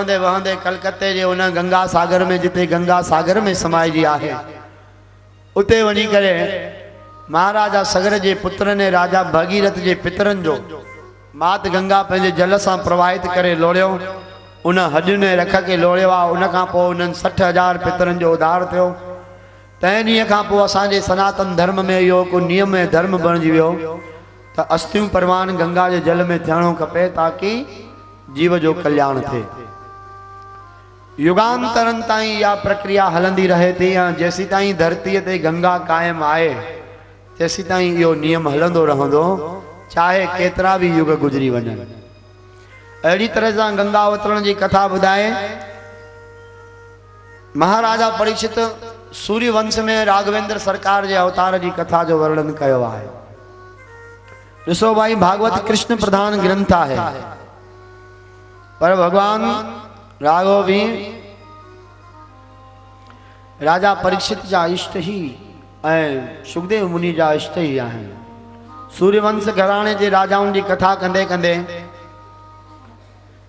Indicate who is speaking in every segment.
Speaker 1: वहंदे वहंदे कलकत्ते जे उन गंगा सागर में, जिते गंगा सागर में समाइजी आहे, उते वञी करे महाराजा सगर जे पुत्र ने राजा भगीरथ जे पितरन जो मात गंगा पंहिंजे जल सां प्रवाहित करे लोड़ियो। उन हॾ ने रख के लोड़ियो आहे। उन खां पोइ उन्हनि 60,000 पितरन जो उद्धार थियो। तंहिं ॾींहं खां पोइ असांजे सनातन धर्म में इहो को नियम ऐं धर्म बणिजी वियो त अस्थियूं परवान गंगा जे जल में थियणो खपे ताकि जीव जो कल्याण थिए। युगांतरन ताईं इहा प्रक्रिया हलंदी रहे थी। जेसी ताईं धरतीअ ते गंगा कायम आहे तेसी ताईं इहो नियम हलंदो रहंदो, चाहे केतिरा भी युग गुजरी वञनि। अहिड़ी तरह सां गंगा अवतरण जी कथा ॿुधाए महाराजा परीक्षित सूर्य वंश में राघवेंद्र सरकार जे अवतार जी कथा जो वर्णन कयो आहे। ॾिसो भाई, भागवत कृष्ण प्रधान ग्रंथ आहे, पर भगवान राघव भी राजा परीक्षित जा इष्ट ही ऐं सुखदेव मुनि जा इष्ट ही आहिनि। सूर्यवंश घराणे जे राजाउनि जी कथा कंदे कंदे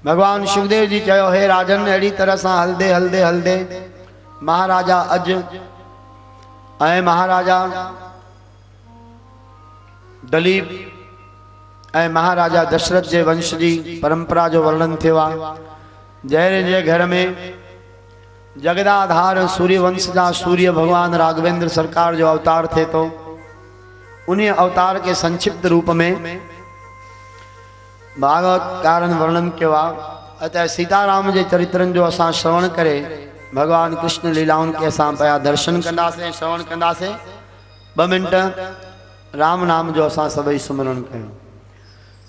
Speaker 1: भगवान सुखदेव जी चयो, हे राजन, अहिड़ी तरह सां हलदे हलदे हलदे महाराजा अज ऐं महाराजा दलीप ऐं महाराजा दशरथ जे वंश जी परंपरा जो वर्णन थियो आहे। जहिड़े जे घर में जगदाधार सूर्यवंश जा सूर्य भगवान राघवेंद्र सरकार जो अवतार थे तो उन्हीं अवतार के संक्षिप्त रूप में भागवत कारण वर्णन किया। अतः सीताराम के चरित्रन जो असां श्रवण करे भगवान कृष्ण लीलाउन के असां पया दर्शन कंदासे, श्रवण कंदासे। 2 मिनट राम नाम जो असां सभई सुमरण कयो।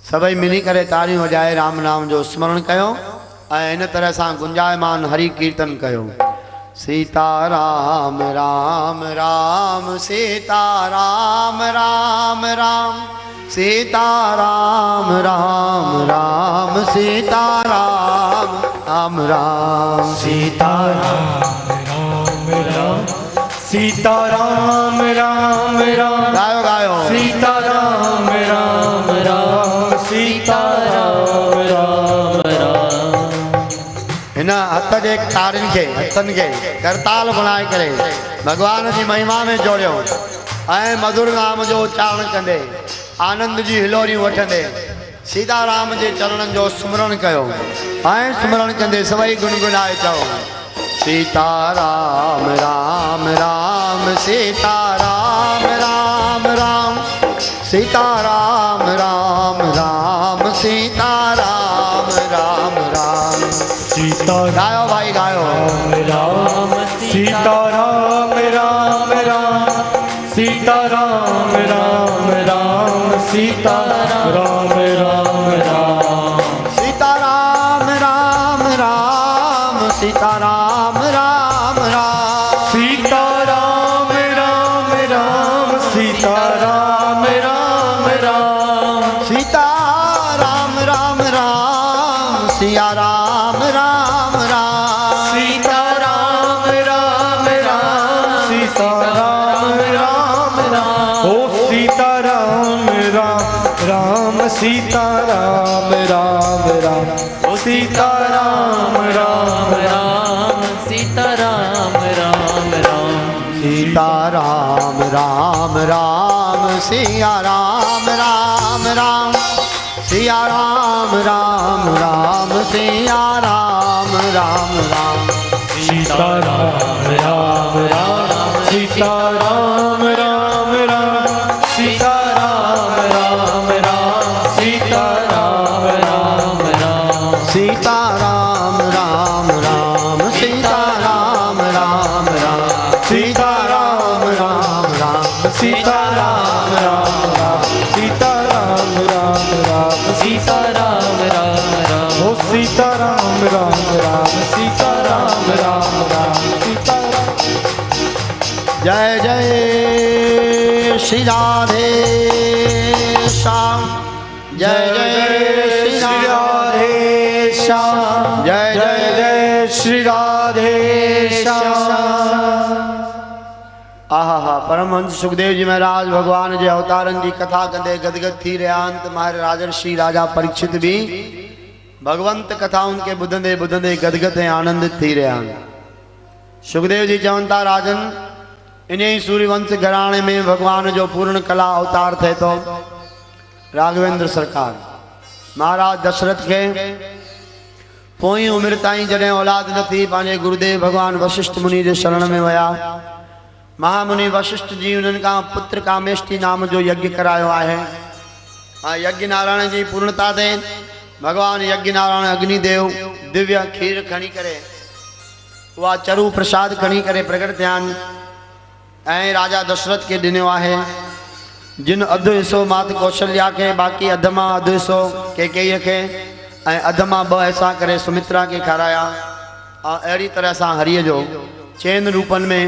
Speaker 1: सभई मिली करे तारियूं वजाए राम नाम जो स्मरण कयो ऐं इन तरह सां गुंजायमान हरि कीर्तन कयो। सीता राम राम राम सीता राम राम राम सीता राम राम राम सीता राम राम राम सीता राम राम राम सीता राम राम राम गायो गायो सीता राम राम राम सीता राम राम राम। इन हथ जे तारिन के हथन के करताल बनाए करे भगवान जी महिमा में जोड़ियो ऐं मधुर नाम जो उच्चारण कंदे आनंद जी हिलोरियूं वठंदे सीताराम जे चरणन जो सुमरण कयो ऐं सुमरण कंदे सभई गुनगुनाए चओ, सीता राम राम राम सीता राम राम राम सीता राम राम राम सीता राम राम राम सीता। गायो भाई गायो, राम सीता राम राम राम सीता राम राम राम सीता राम राम राम सीता राम राम राम सीता राम राम राम सीता राम राम राम सीता राम राम राम सीता राम राम राम सिया राम राम राम सीता राम राम राम सीता राम राम राम ओ सीता राम राम राम सीता राम राम राम ओ सीता राम राम राम सीता राम राम राम सीता राम राम राम सिया राम राम राम सिया राम राम राम सिया राम राम राम सीता राम राम राम सीता राम राम राम सीता राम राम राम सीता राम राम राम सीता राम राम राम सीता राम राम राम सीता राम राम राम सीता राम राम राम सीता राम राम राम सीता राम राम राम ओ सीता राम राम राम सीता राम राम राम सीता राम। जय जय श्री राधे श्याम जय जय श्री राधे श्याम जय जय जय श्री राधे श्याम। आहा परमहंस सुखदेव जी महाराज भगवान जे अवतारन की कथा कंदे गदगद थी रहा। अंत महाराज राजर्षि राजा परीक्षित भी भगवंत कथाउनि खे ॿुधंदे ॿुधंदे गदगद ऐं आनंदित थी रहिया आहिनि। सुखदेव जी चवनि था राजन, इन ही सूर्यवंश घराणे में भगवान जो पूर्ण कला अवतार थे तो राघवेंद्र सरकार महाराज दशरथ के पोई उम्र ताईं जॾहिं औलाद न थी पंहिंजे गुरुदेव भगवान वशिष्ठ मुनि जे शरण में वया। महामुनि वशिष्ठ जी उन्हनि खां पुत्र कामेष्टि नाम जो यज्ञ करायो आहे। यज्ञ नारायण जी पूर्णता ते भगवान यज्ञ नारायण अग्निदेव दिव्य खीर खणी करे वह चरु प्रसाद खणी करे प्रकट थिया ऐं राजा दशरथ के ॾिनो आहे। जिन अधु हिस्सो मात कौशल्या के, बाक़ी अध मां अधु हिस्सो कैकेयीअ खे ऐं अध मां 2 हिस्सा करे सुमित्रा के खाराया। अहिड़ी तरह सां हरिय जो चैन रूपन में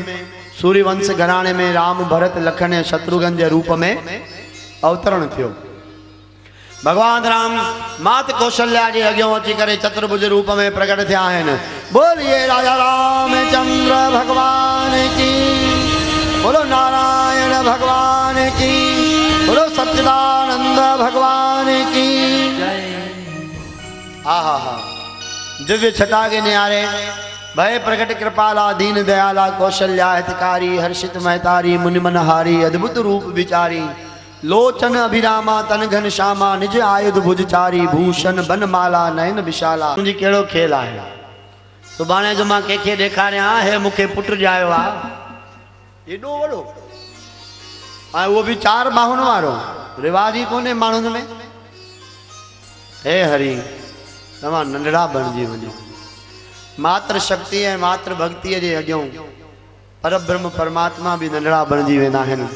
Speaker 1: सूर्यवंश घराणे में राम भरत लखन ऐं शत्रुघ्न के रूप में अवतरण थियो। भगवान राम मात कौशल्या के अॻियों अची करे चतुर्भुज रूप में प्रकट थिया आहिनि। बोलिए राजा रामचंद्र भगवान की, बोलो नारायण भगवान की, बोलो सच्चिदानंद भगवान की जय। हा हा हा दिव्य छटा के न्यारे भय प्रकट कृपाला दीन दयाला कौशल्या हितकारी हर्षित महतारी मुनि मनहारी अद्भुत रूप विचारी लोचन अभिरामा तन घन श्यामा निज आयुध भुजचारी भूषण बनमाला नयन विशाला। मुझी केड़ो खेल आहे सुभाणे जो मां कंहिंखे ॾेखारियां हे मूंखे पुट ॼायो आहे एॾो वॾो ऐं उहो बि 4 बाहुनि वारो रिवाज ई कोन्हे माण्हुनि में। हे हरि तव्हां नंढड़ा बणिजी वञो। मात्र शक्ति ऐं मात्र भक्ति जे अॻियों परब्रह्म परमात्मा भी नंढड़ा बणिजी वेंदा आहिनि।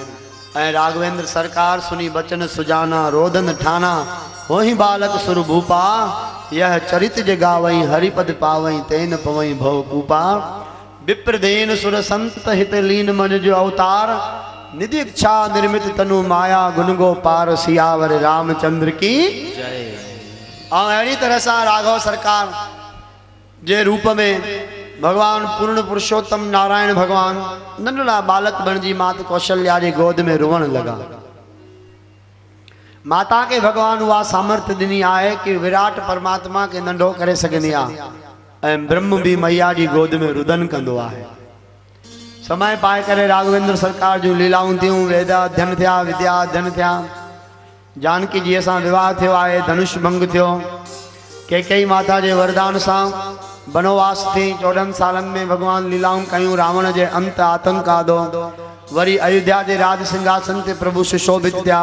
Speaker 1: ऐं राघवेंद्र सरकार सुनी बचन सुजाना रोदन ठाना हो ही बालक सुर भूपा यह चरित जगावई हरिपद पावई तेन पवई भव कूपा। विप्रदेन सुर संत हित लीन मन जो अवतार निधि इच्छा निर्मित तनु माया गुण गोपार सियावर रामचंद्र की जय। अहिड़ी तरह सां राघव सरकार जे रूप में भगवान पूर्ण पुरुषोत्तम नारायण भगवान नंढड़ा बालक बणजी मात कौशल्या जी गोद में रोवण लगा। माता के भगवान वह सामर्थ्य दिनी आहे कि विराट परमात्मा के नंढो करे सघंदी आहे ऐं ब्रह्म भी मैया जी गोद में रुदन कंदो आहे। समय पाए करे राघवेंद्र सरकार जो लीलाऊं थियूं, वेद अध्ययन थिया, विद्या अध्ययन थिया। जानकी जी सां विवाह थियो आहे, धनुष भंग थियो। कैकेयी माता जे वरदान सां बनवास थी 14 सालन में भगवान लीलाऊं कयूं। रावण जे अंत आतंक आदो वरी अयोध्या के राज सिंहासन ते प्रभु सुशोभित थिया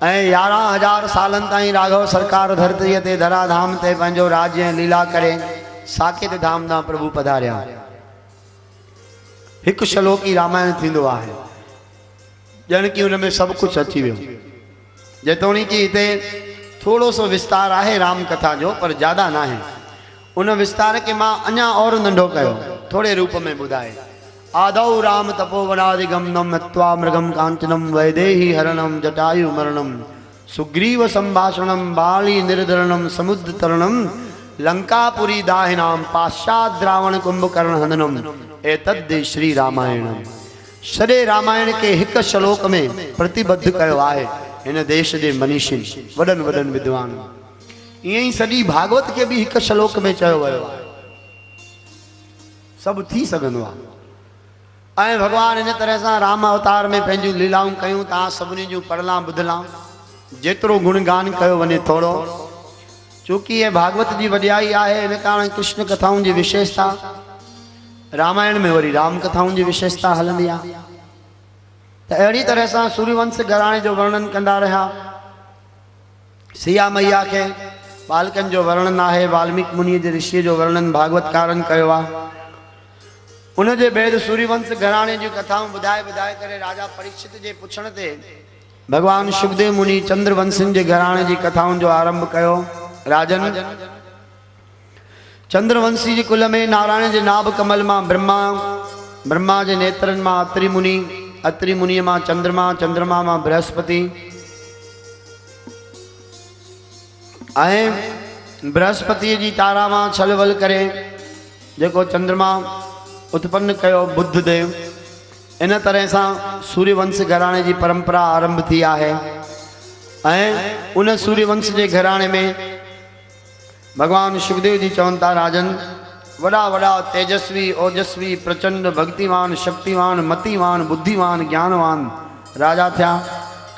Speaker 1: ऐं 11,000 सालन ताईं राघव सरकार धरती ते धराधाम ते पंहिंजो राज्य ऐं लीला करे साकेत धाम तां प्रभु पधारिया। हिकु श्लोकी रामायण थींदो आहे ॼण की उन में सब कुछ अची वियो। जेतोणीकि हिते थोड़ो सो विस्तार आहे राम कथा जो, पर ज्यादा ना है। उन विस्तार के मां अञा और नंढो कयो थोड़े रूप में बुधाए। आदौ राम तपोवनादिगमनम नत्वा मृगम कांचनम वैदेही हरणम जटायु मरणम सुग्रीव संभाषणम बाली निर्धरणम समुद्र तरणम लंकापुरी दाहिनाम पाश्चात रावण कुंभकर्ण हननम एतद् श्री रामायणम। सॼे रामायण के हिक श्लोक में प्रतिबद्ध कयो आहे इन देश के मनीषिन वडन वडन विद्वान। यही सॼी भागवत के भी हिक श्लोक में चयो वियो आहे। सब थी सघंदो आहे। भगवान इन तरह से राम अवतार में पंहिंजूं लीलाऊं कयूं। तव्हां सभिनी जूं पढ़ला ॿुधला जेतिरो गुणगान कयो वञे थोड़ो, चूंकि ये भागवत जी वॾियाई आहे। इन कारण कृष्ण कथाउं जी विशेषता, रामायण में वरी राम कथाउं जी विशेषता हलंदी आहे। त अहिड़ी तरह सां सूर्यवंश घराणे जो वर्णन कंदा रहा। सिया मैया के बालकन जो वर्णन आहे। वाल्मीकि मुनि जे ऋषि जो वर्णन भागवतकारन कयो आहे। उन जे बैद सूर्यवंश घराणे जी कथाऊं बुधाए बुधाए करे राजा परीक्षित जे पुछण ते भगवान सुखदेव मुनि चंद्रवंशन जे घराणे जी कथाउं जो आरंभ कयो। राजन, चंद्रवंशी जी कुल में नारायण जे नाभ कमल मां ब्रह्मा, ब्रह्मा जे नेत्रन मां अत्रि मुनि, अत्रि मुनि मां चंद्रमा, चंद्रमा मां बृहस्पति ऐं बृहस्पति जी तारा मां छलवल करे जेको चंद्रमा उत्पन्न कयो बुद्ध देव। इन तरह सां सूर्यवंश घराणे जी परंपरा आरंभ थी आहे। ऐं उन सूर्यवंश जे घराणे में भगवान सुखदेव जी चवनि था राजन वड़ा वड़ा तेजस्वी ओजस्वी प्रचंड भक्तिमान शक्तिमान मतिमान बुद्धिमान ज्ञानवान राजा थिया।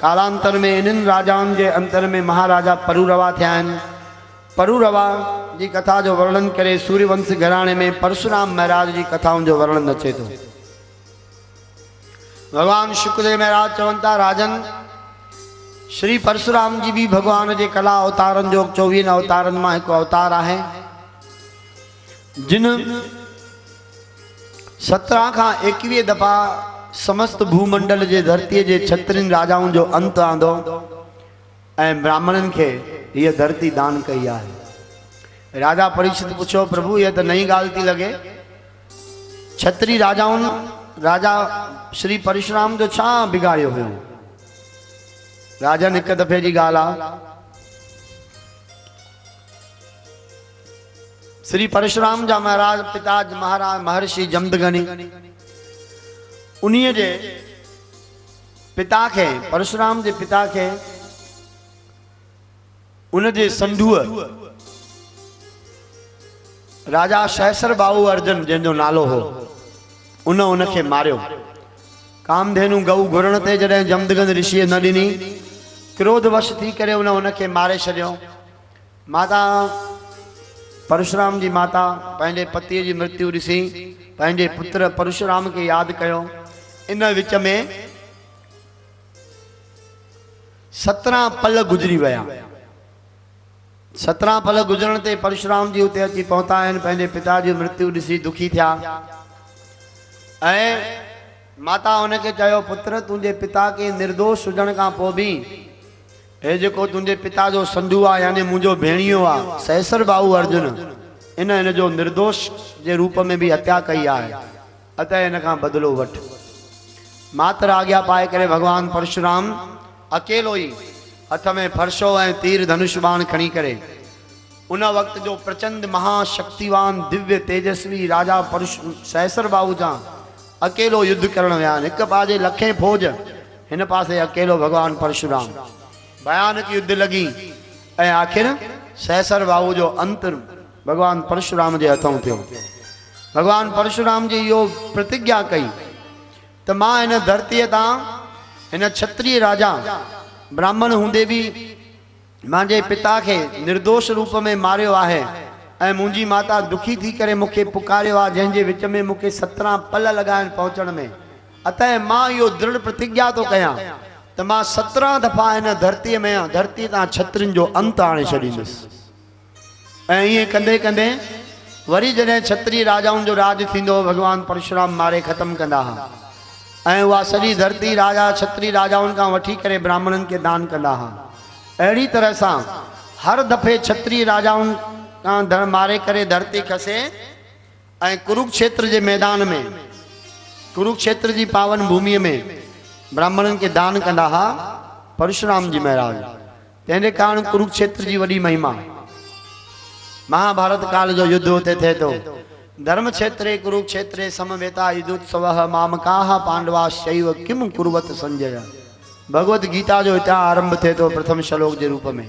Speaker 1: कालांतर में इन्हनि राजाउनि जे अंतर में महाराजा परुरवा थिया आहिनि। परुरवा जी कथा जो वर्णन करे सूर्यवंश घराणे में परशुराम महाराज जी कथाउनि जो वर्णन अचे थो। भगवान शुक्रदेव महाराज चवनि था राजन श्री परशुराम जी भी भगवान जे कला अवतारन जो 24 अवतारन में एक अवतार है जिन 17 का 21 दफा समस्त भूमंडल जे धरती जे छत्रिन राजाओं जो अंत आंदो ऐं ब्राह्मणन के ये धरती दान कई है। राजा परीक्षित पूछो प्रभु ये तो नई गाल थी लगे छत्री राजाओं राजा श्री परशुराम जो छा बिगाड़ियो हो। राजन एक दफे जी गाल आ श्री परशुराम जा महाराज पिता महाराज महर्षि जमदगनी उन्हीं जे पिता के परशुराम जे पिता के उन जे संधुअ राजा सहसर बाहु अर्जुन जंहिंजो नालो हो उनखे मारियो। कामधेनु गऊ घुरण ते जॾहिं जमदगन ऋषि न ॾिनी क्रोधवश थी करे उनखे मारे छॾियो। माता परशुराम जी माता पंहिंजे पतीअ जी मृत्यु ॾिसी पंहिंजे पुत्र परशुराम के याद कयो। इन विच में 17 पल गुजरी वया। 17 पल गुजरण ते परशुराम जी उते अची पहुता आहिनि। पंहिंजे पिता जी मृत्यु ॾिसी दुखी थिया ऐं माता उनखे चयो पुत्र तुंहिंजे पिता के निर्दोष हुजण खां पोइ बि हे जेको तुंहिंजे पिता जो संधु आहे यानी मुंहिंजो भेणियो आहे सहसर बाहु अर्जुन इन जो निर्दोष जे रूप में भी हत्या कई आहे अतः इन खां बदलो वठ। मातर आज्ञा पाए करे भगवान परशुराम अकेलो ही हथ में फरशो ऐं तीर धनुष बाण खणी करे उन वक्त जो प्रचंड महाशक्तिवान दिव्य तेजस्वी राजा सहसर बाहु जा अकेलो युद्ध करण विया। एक पासे लखे फौज इन पासे अकेलो भगवान परशुराम भयानक युद्ध लगी ऐं आखिर सहसर बाहु जो अंत भगवान परशुराम के हथों थियो। भगवान परशुराम जी यो प्रतिज्ञा कई तो मां इन धरती ता इन क्षत्रिय राजा ब्राह्मण हुंदे भी मांजे पिता के निर्दोष रूप में मारियो आहे ऐं मुंहिंजी माता दुखी थी करे मुखे पुकारियो आहे जंहिंजे विच में मुखे 17 पल लगाइन पहुंचण में। अतः मां यो दृढ़ प्रतिज्ञा तो कयां तो मां 17 दफा इन धरती में धरती ता छत्रिन जो अंत आणे छॾींदुसि। ऐं ईअं कंदे कंदे वरी जॾहिं क्षत्रिय राजाउनि जो राज थींदो भगवान परशुराम मारे ख़त्म कंदा हा ऐं उहा सॼी धरती राजा क्षत्रिय राजाउनि खां वठी करे ब्राह्मणनि के दान कंदा हा। अहिड़ी तरह सां हर दफ़े क्षत्रिय राजाउनि खां मारे करे धरती खसे ऐं कुरुक्षेत्र जे मैदान में कुरुक्षेत्र जी पावन भूमि में ब्राह्मणन के दान कंदा हा परशुराम जी महाराज। तंहिंजे कारण कुरुक्षेत्र जी वॾी महिमा। महाभारत काल जो युद्ध होते थे तो धर्म क्षेत्रे कुरुक्षेत्रे समवेता युद्धोत्सव मामकाः पांडवा शैव किम कुर्वत संजय। भगवत गीता जो इतना आरंभ थे तो प्रथम श्लोक के रूप में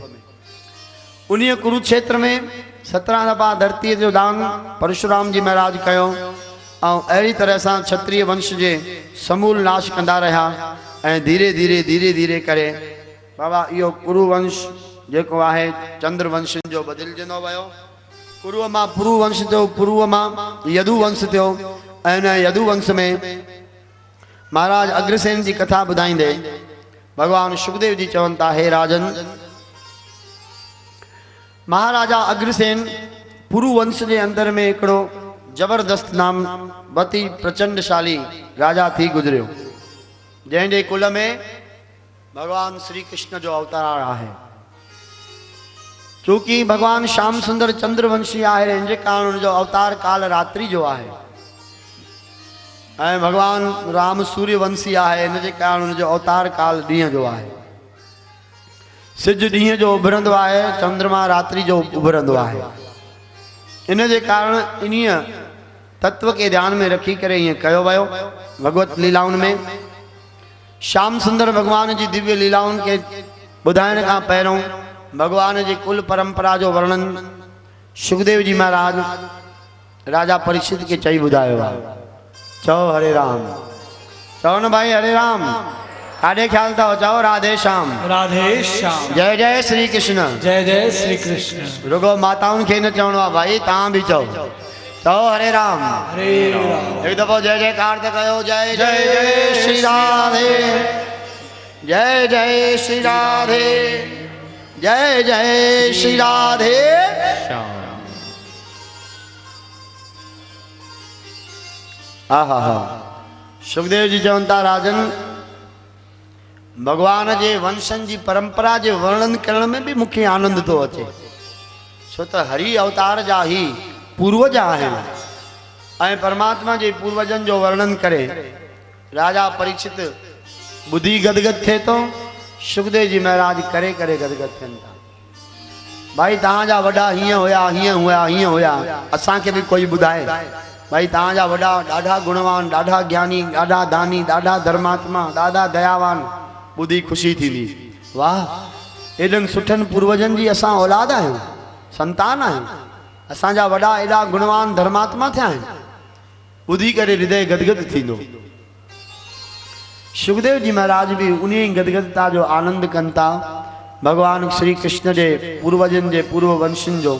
Speaker 1: उन्हीं कुरुक्षेत्र में 17 दफा धरती जो दान परशुराम जी महाराज कयो और अड़ी तरह से क्षत्रिय वंश के समूल नाश कंदा रहा ऐं धीरे धीरे धीरे धीरे करे बाबा यो कुरुवंश जेको आहे चंद्रवंश जो बदिलजंदो वियो। पूर्व मां पुरुवंश थियो पूर्व मां यदुवंश थियो ऐं उन यदुवंश में महाराज अग्रसेन जी कथा ॿुधाईंदे भगवान सुखदेव जी चवनि था हे राजन महाराजा अग्रसेन पुरुवंश के अंदर में एकड़ो जबरदस्त नाम बती प्रचंडशाली राजा थी गुजरियो जैसे कुल में भगवान श्री कृष्ण जो अवतार है। चूंकि भगवान श्याम सुंदर चंद्रवंशी है इन कारण जो अवतार काल रात्रि जो है ऐं भगवान राम सूर्यवंशी है इन कारण जो अवतार काल ॾींहं जो है। सिज ॾींहं जो उभरंदो है चंद्रमा रात्रि जो उभरंदो है। इन कारण इन तत्व के ध्यान में रखी करे ये कयो वयो भगवत लीलाउन में श्याम सुंदर भगवान जी दिव्य लीलाउन के बुधाइन का पैरों भगवान जी कुल परंपरा जो वर्णन सुखदेव जी महाराज राजा परीक्षित के चई बुधायो चो हरे राम चो न भाई हरे राम काडे ख्याल था चो राधे श्याम जय जय श्री कृष्ण रुगो माताउन के न चवणो भाई ता भी चो हरे राम एक दफो जय जयकार ते कयो जय जय श्री राधे जय जय श्री राधे जय जय श्री राधे आहा हा सुखदेव जी चवंता राजन भगवान जे वंशन जी परंपरा जे वर्णन करण में भी मुख्य आनंद तो अचे छो तो हरि अवतार जा ही पूर्वज आहिनि ऐं परमात्मा जे पूर्वजन जो वर्णन करे राजा परीक्षित बुद्धि गदगद थे तो सुखदेव जी महाराज करे करे गदगद थियनि था भाई तव्हांजा वॾा हीअं हुया हीअं हुया हीअं हुया असांखे भी कोई ॿुधाए भाई तव्हांजा वॾा ॾाढा गुणवान ॾाढा ज्ञानी ॾाढा दानी ॾाढा धर्मात्मा ॾाढा दयावान ॿुधी ख़ुशी थींदी वाह एॾनि सुठनि पूर्वजनि जी असां औलाद आहियूं संतान आहियूं असांजा वॾा एॾा गुणवान धर्मात्मा थिया आहिनि ॿुधी करे हृदय गदगद थींदो सुखदेव जी महाराज भी उन गदगदता जो आनंद कनि था भगवान श्री कृष्ण जे पूर्वजन जे पूर्व वंशन जो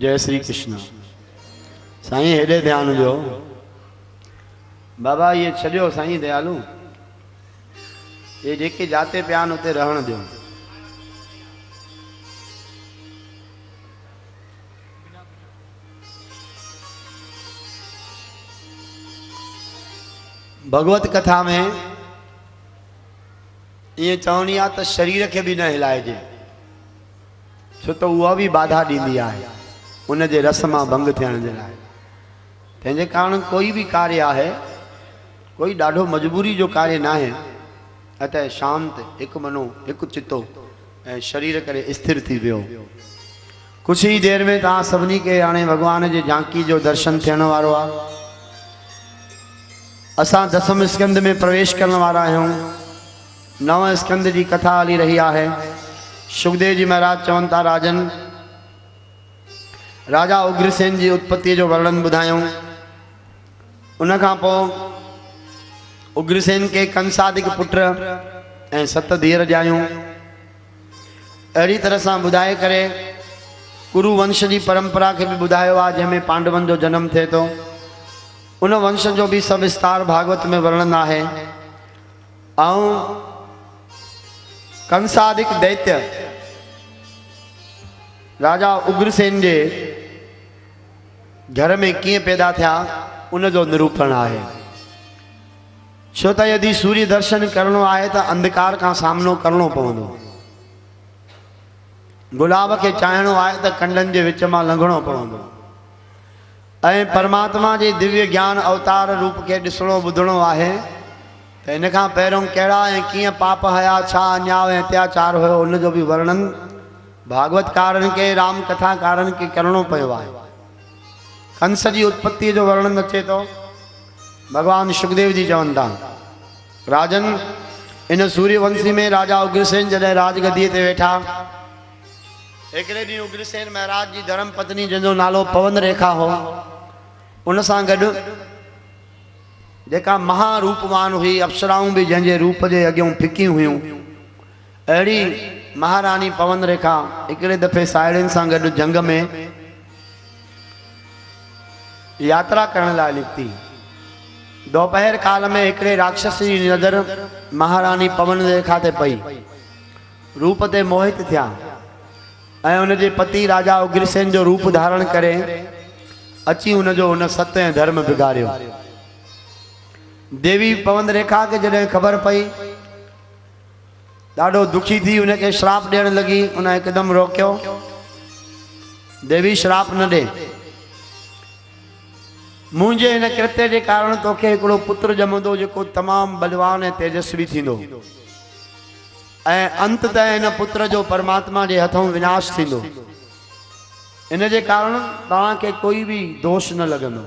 Speaker 1: जय श्री कृष्ण साईं हेॾे ध्यान ॾियो बाबा ये छॾियो साईं दयालू ये जेके जाते पिया आहिनि उते रहण ॾियो भगवत कथा में ये चवणी आहे त शरीर के भी न हिलाइजे छो तो उहा भी बाधा ॾींदी आहे उन जे रस मां भंग थियण जे लाइ तंहिंजे कारण कोई भी कार्य आहे कोई ॾाढो मजबूरी जो कार्य ना है अतः शांत एक मनो एक चितो ऐं शरीर करे स्थिर थी वियो कुछ ही देर में तव्हां सभिनी के हाणे भगवान जे झांकी जो दर्शन थियण वारो आहे असां दसम स्कंद में प्रवेश करण वारा आहियूं नव स्कंद जी कथा हली रही है सुखदेव जी महाराज चवनि था राजन राजा उग्रसेन जी उत्पत्ति जो वर्णन ॿुधायूं उन खां पोइ उग्रसेन के कंसादिक पुत्र ऐं 7 धीअर ॼायूं अहिड़ी तरह सां ॿुधाए करे कुरु वंश जी परंपरा के भी ॿुधायो आहे जंहिंमें पांडवन जो जन्म थिए थो उन वंश जो भी सब विस्तार भागवत में वर्णन है कंसादिक दैत्य राजा उग्रसेन जे घर में किए पैदा थिया उन जो निरूपण है छो त यदि सूर्य दर्शन करणो है तो अंधकार का सामनो करणो पवंदो गुलाब के चाहणो है तो कंडन के विच में लंघणो पवंदो ऐं परमात्मा जे दिव्य ज्ञान अवतार रूप के ॾिसणो ॿुधणो आहे त इन खां पहिरों कहिड़ा ऐं कीअं पाप हया छा अन्याय ऐं अत्याचार हुयो उन जो भी वर्णन भागवतकारनि के राम कथाकारनि के करणो पियो आहे कंस जी उत्पत्ति जो वर्णन अचे थो भगवान सुखदेव जी चवनि था राजन इन सूर्यवंशी में राजा उग्रसेन जॾहिं राजगद्दीअ ते वेठा हिकिड़े ॾींहुं उग्रसेन महाराज जी धर्म पत्नी जंहिंजो नालो पवन रेखा हो उन सां गॾु जेका महारूपवान हुई अप्सराऊं भी जंहिंजे रूप जे अॻियों फिकी हुयूं अहिड़ी महारानी पवन रेखा हिकिड़े दफ़े साहेड़ियुनि सां गॾु जंग में यात्रा करण लाइ निकिती दोपहर काल में हिकिड़े राक्षस जी नज़र महारानी पवन रेखा ते पई रूप ते मोहित थिया ऐं उन जे पति राजा उग्रसेन जो रूप धारण करे अची उन जो उन सत्य धर्म बिगाड़ियो देवी पवन रेखा के जॾहिं ख़बर पई ॾाढो दुखी थी उनके श्राप ॾियण लगी उन एकदम रोकियो देवी श्राप न दे मुझे इन कृत्य के कारण तोखे हिकिड़ो पुत्र जमंदो जेको तमाम बलवान ऐं तेजस्वी थींदो ऐं अंततः इन पुत्र जो परमात्मा के हथों विनाश थींदो इन जे कारण तव्हांखे कोई भी दोष न लगंदो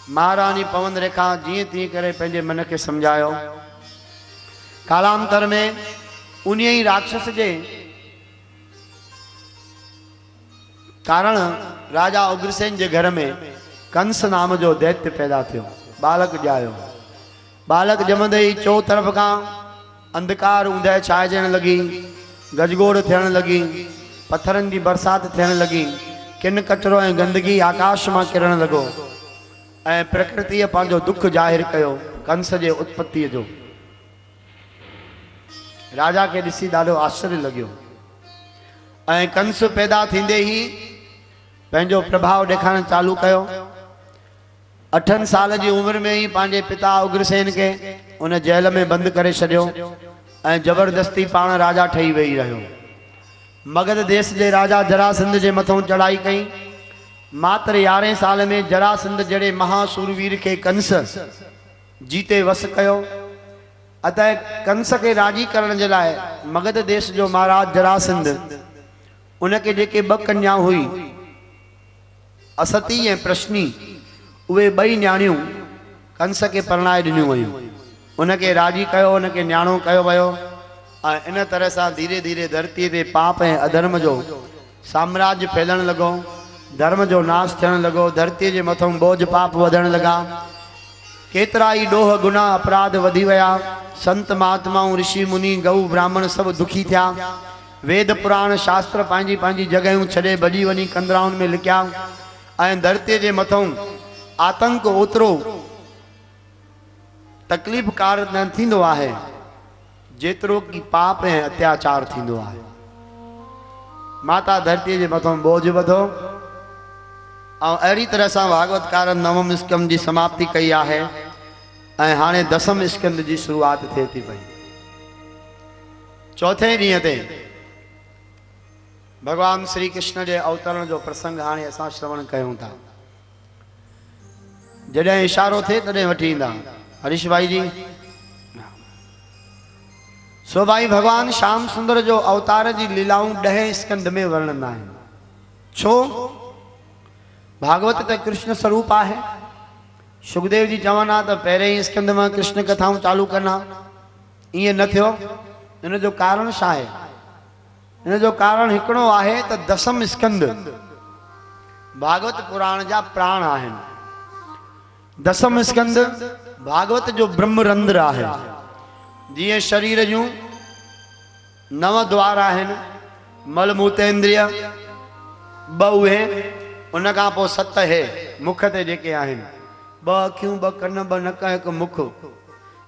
Speaker 1: महारानी पवन रेखा जीअं तीअं करे पंहिंजे मन खे सम्झायो। कालांतर में उन ही राक्षस जे कारण राजा उग्रसेन जे घर में कंस नाम जो दैत्य पैदा थियो, बालक ॼायो। बालक जमंदे ही चो तरफ का अंधकार ऊंदहि छाइजण लगी, गजगोड़ थियण लगी, पत्थरन की बरसात थियण लगी, किन कचरो ऐं गंदगी आकाश में किरण लगो ऐं प्रकृति पांजो दुख जाहिर कयो कंस जे उत्पत्ति जो। राजा के दिसी ॾाढो आश्चर्य लग्यो ऐं कंस पैदा थींदे ही पंहिंजो प्रभाव ॾेखारण चालू कयो। 8 साल की उम्र में ही पांजे पिता उग्रसेन के उन जेल में बंद करे छॾियो ऐं जबरदस्ती पाण राजा ठही वेही रहियो। मगध देश के राजा जरासंध के मथों चढ़ाई कई। मात्र 11 साल में जरासंध जड़े महासूरवीर के कंस जीते वस कयो। अतः कंस के राजी करण जे लाए मगध देश जो महाराज जरासंध उनके जेके 2 कन्या हुई असती ऐं प्रश्नी, उहे 2 न्याणियों कंस के परणाए ॾिनियूं वयूं। उनके राजी कयो, उनके न्याणो कयो वियो। इन तरह से धीरे धीरे धरती पे पाप ऐं अधर्म जो साम्राज्य फैलण लगो, धर्म जो नाश थियण लगो, धरती के मथों बोझ पाप वधण लगा। केतरा ही डोह गुनाह अपराध वधी वया। संत महात्माओं ऋषि मुनि गऊ ब्राह्मण सब दुखी थिया। वेद पुराण शास्त्र पांजी पांजी जगहों छड़े भजी वनी कंदराउन में लिखिया ऐं धरती के मथों आतंक ओतरो तकलीफ़कार न थींदो आहे जेतरो की पाप ऐं अत्याचार थींदो आहे। माता धरती के मथों बोझ वधो और अड़ी तरह से भागवतकार नवम स्कंद की समाप्ति कई है ऐं हाणे 10म स्कंद की शुरुआत थे थी पई। चौथे ॾींहं ते भगवान श्री कृष्ण के अवतरण जो प्रसंग हाणे असां श्रवण कयूं था। जॾहिं इशारो थे तॾहिं वठी ईंदा हरीश भाई जी। सो भाई भगवान श्याम सुंदर जो अवतार की लीलाऊं 10 स्कंद में वर्णन है। छो भागवत तो कृष्ण स्वरूप है। सुखदेव जी चवना तो पहले ही स्कंद में कृष्ण कथाऊं चालू करना, ये न थियो। इन जो कारण छा है? इन जो कारण हिकड़ो आहे तो 10म स्कंद भागवत पुराण जा प्राण आहिन। 10म स्कंद भागवत जो ब्रह्मरंध्र आहे। जी शरीर जूं 9 द्वार आहिन, मलमूत्रेंद्रिय 2 उहे, उन खां पोइ 7 है मुख ते जेके आहिन, 2 अखियूं 2 कन 2 नक 1 मुख,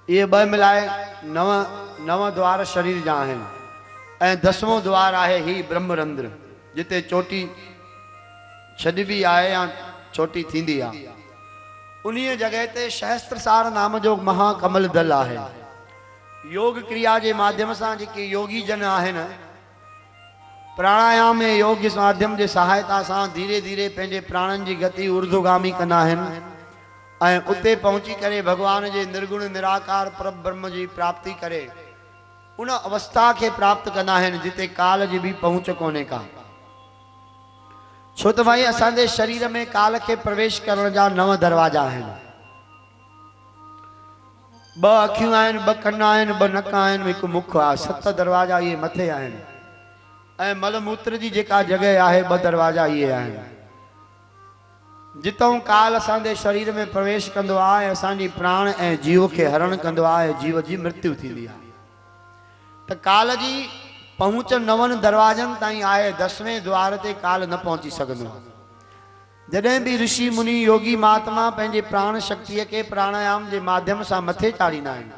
Speaker 1: ये 2 मिलाए 9 द्वार शरीर जा आहिन। ऐं 10वों द्वार आहे ही ब्रह्मरंध्र जिते चोटी छॾबी आहे या चोटी थींदी आहे। उन्हीं जगह ते सहस्त्रसार नाम जो महाकमल दल आहे। योग क्रिया के माध्यम से जेके योगी जन आहिन प्राणायाम में योग के माध्यम के सहायता से धीरे धीरे पेंजे प्राणन की गति ऊर्ध्वगामी कंदा आहिन ऐं उते पहुंची करे भगवान के निर्गुण निराकार परम ब्रह्म की प्राप्ति करे उन अवस्था के प्राप्त करना है जिते काल जी भी पहुंच कोने का। छो तो भाई असांजे शरीर में काल के प्रवेश करण जा 9 दरवाजा हैं। 2 अखियूं आहिन, 2 कन आहिन, 2 नक आहिन, 1 मुख आहे। 7 दरवाजा ये मथे आहिन। ऐं मलमूत्र जी जेका जगह आहे 2 दरवाजा ये आहिन। जितों काल असांजे शरीर में प्रवेश कंदो आहे असांजी प्राण ऐं जीव के हरण कंदो आहे, जीव जी मृत्यु थींदी आहे। तो काल जी पहुंच 9 दरवाजन ताई आए, 10वें द्वार ते काल न पहुंची सकंदो। जॾहिं भी ऋषि मुनि योगी महात्मा पेंजे प्राण शक्ति के प्राणायाम के माध्यम से मथे चाड़ींदा आहिनि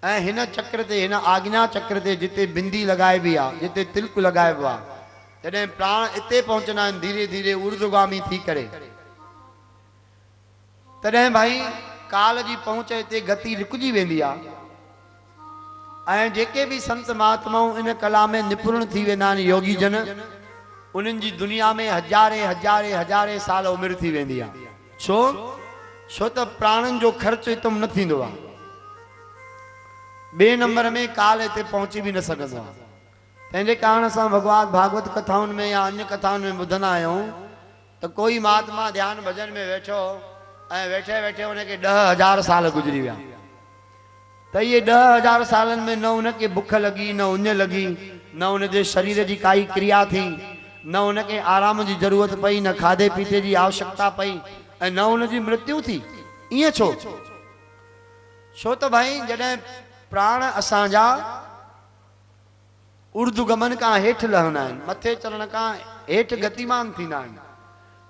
Speaker 1: ऐं हिन चक्र ते, हिन आज्ञा चक्र ते जिते बिंदी लगाइबी आहे, जिते तिलक लगाइबो आहे, जॾहिं प्राण इते पहुचंदा आहिनि धीरे धीरे ऊर्ध्वगामी थी करे, तॾहिं भाई काल जी पहुंच इते गति रुकजी वेंदी आहे। ऐं जेके भी संत महात्माऊं इन कला में निपुण थी वेंदा आहिनि योगी जन, उन्हनि जी दुनिया में हजारे साल उम्र थी वेंदी आहे। छो त प्राणन जो खर्च इतम न थींदो आहे। 2 नंबर में काल इते पहुंची भी न सकंदो आहे। तंहिंजे कारण सां भगवान भागवत कथाउनि में या अन्य कथाउनि में ॿुधंदा आहियूं त कोई महात्मा ध्यान भजन में वेठो ऐं वेठे वेठे उनखे 10,000 साल गुजरी विया। त ये 10,000 सालन में न उनखे बुख लगी, न उञ लगी, न उनजे शरीर जी काई क्रिया थी, न उनखे आराम जी जरूरत पई, न खाधे पीते जी आवश्यकता पई, ऐं न उनजी मृत्यु थी। इएं छो? छो त भाई जॾहिं प्राण असांजा ऊर्ध्वगमन का हेठि लहंदा आहिनि, मथे चढ़ण का हेठि गतिमान थींदा आहिनि,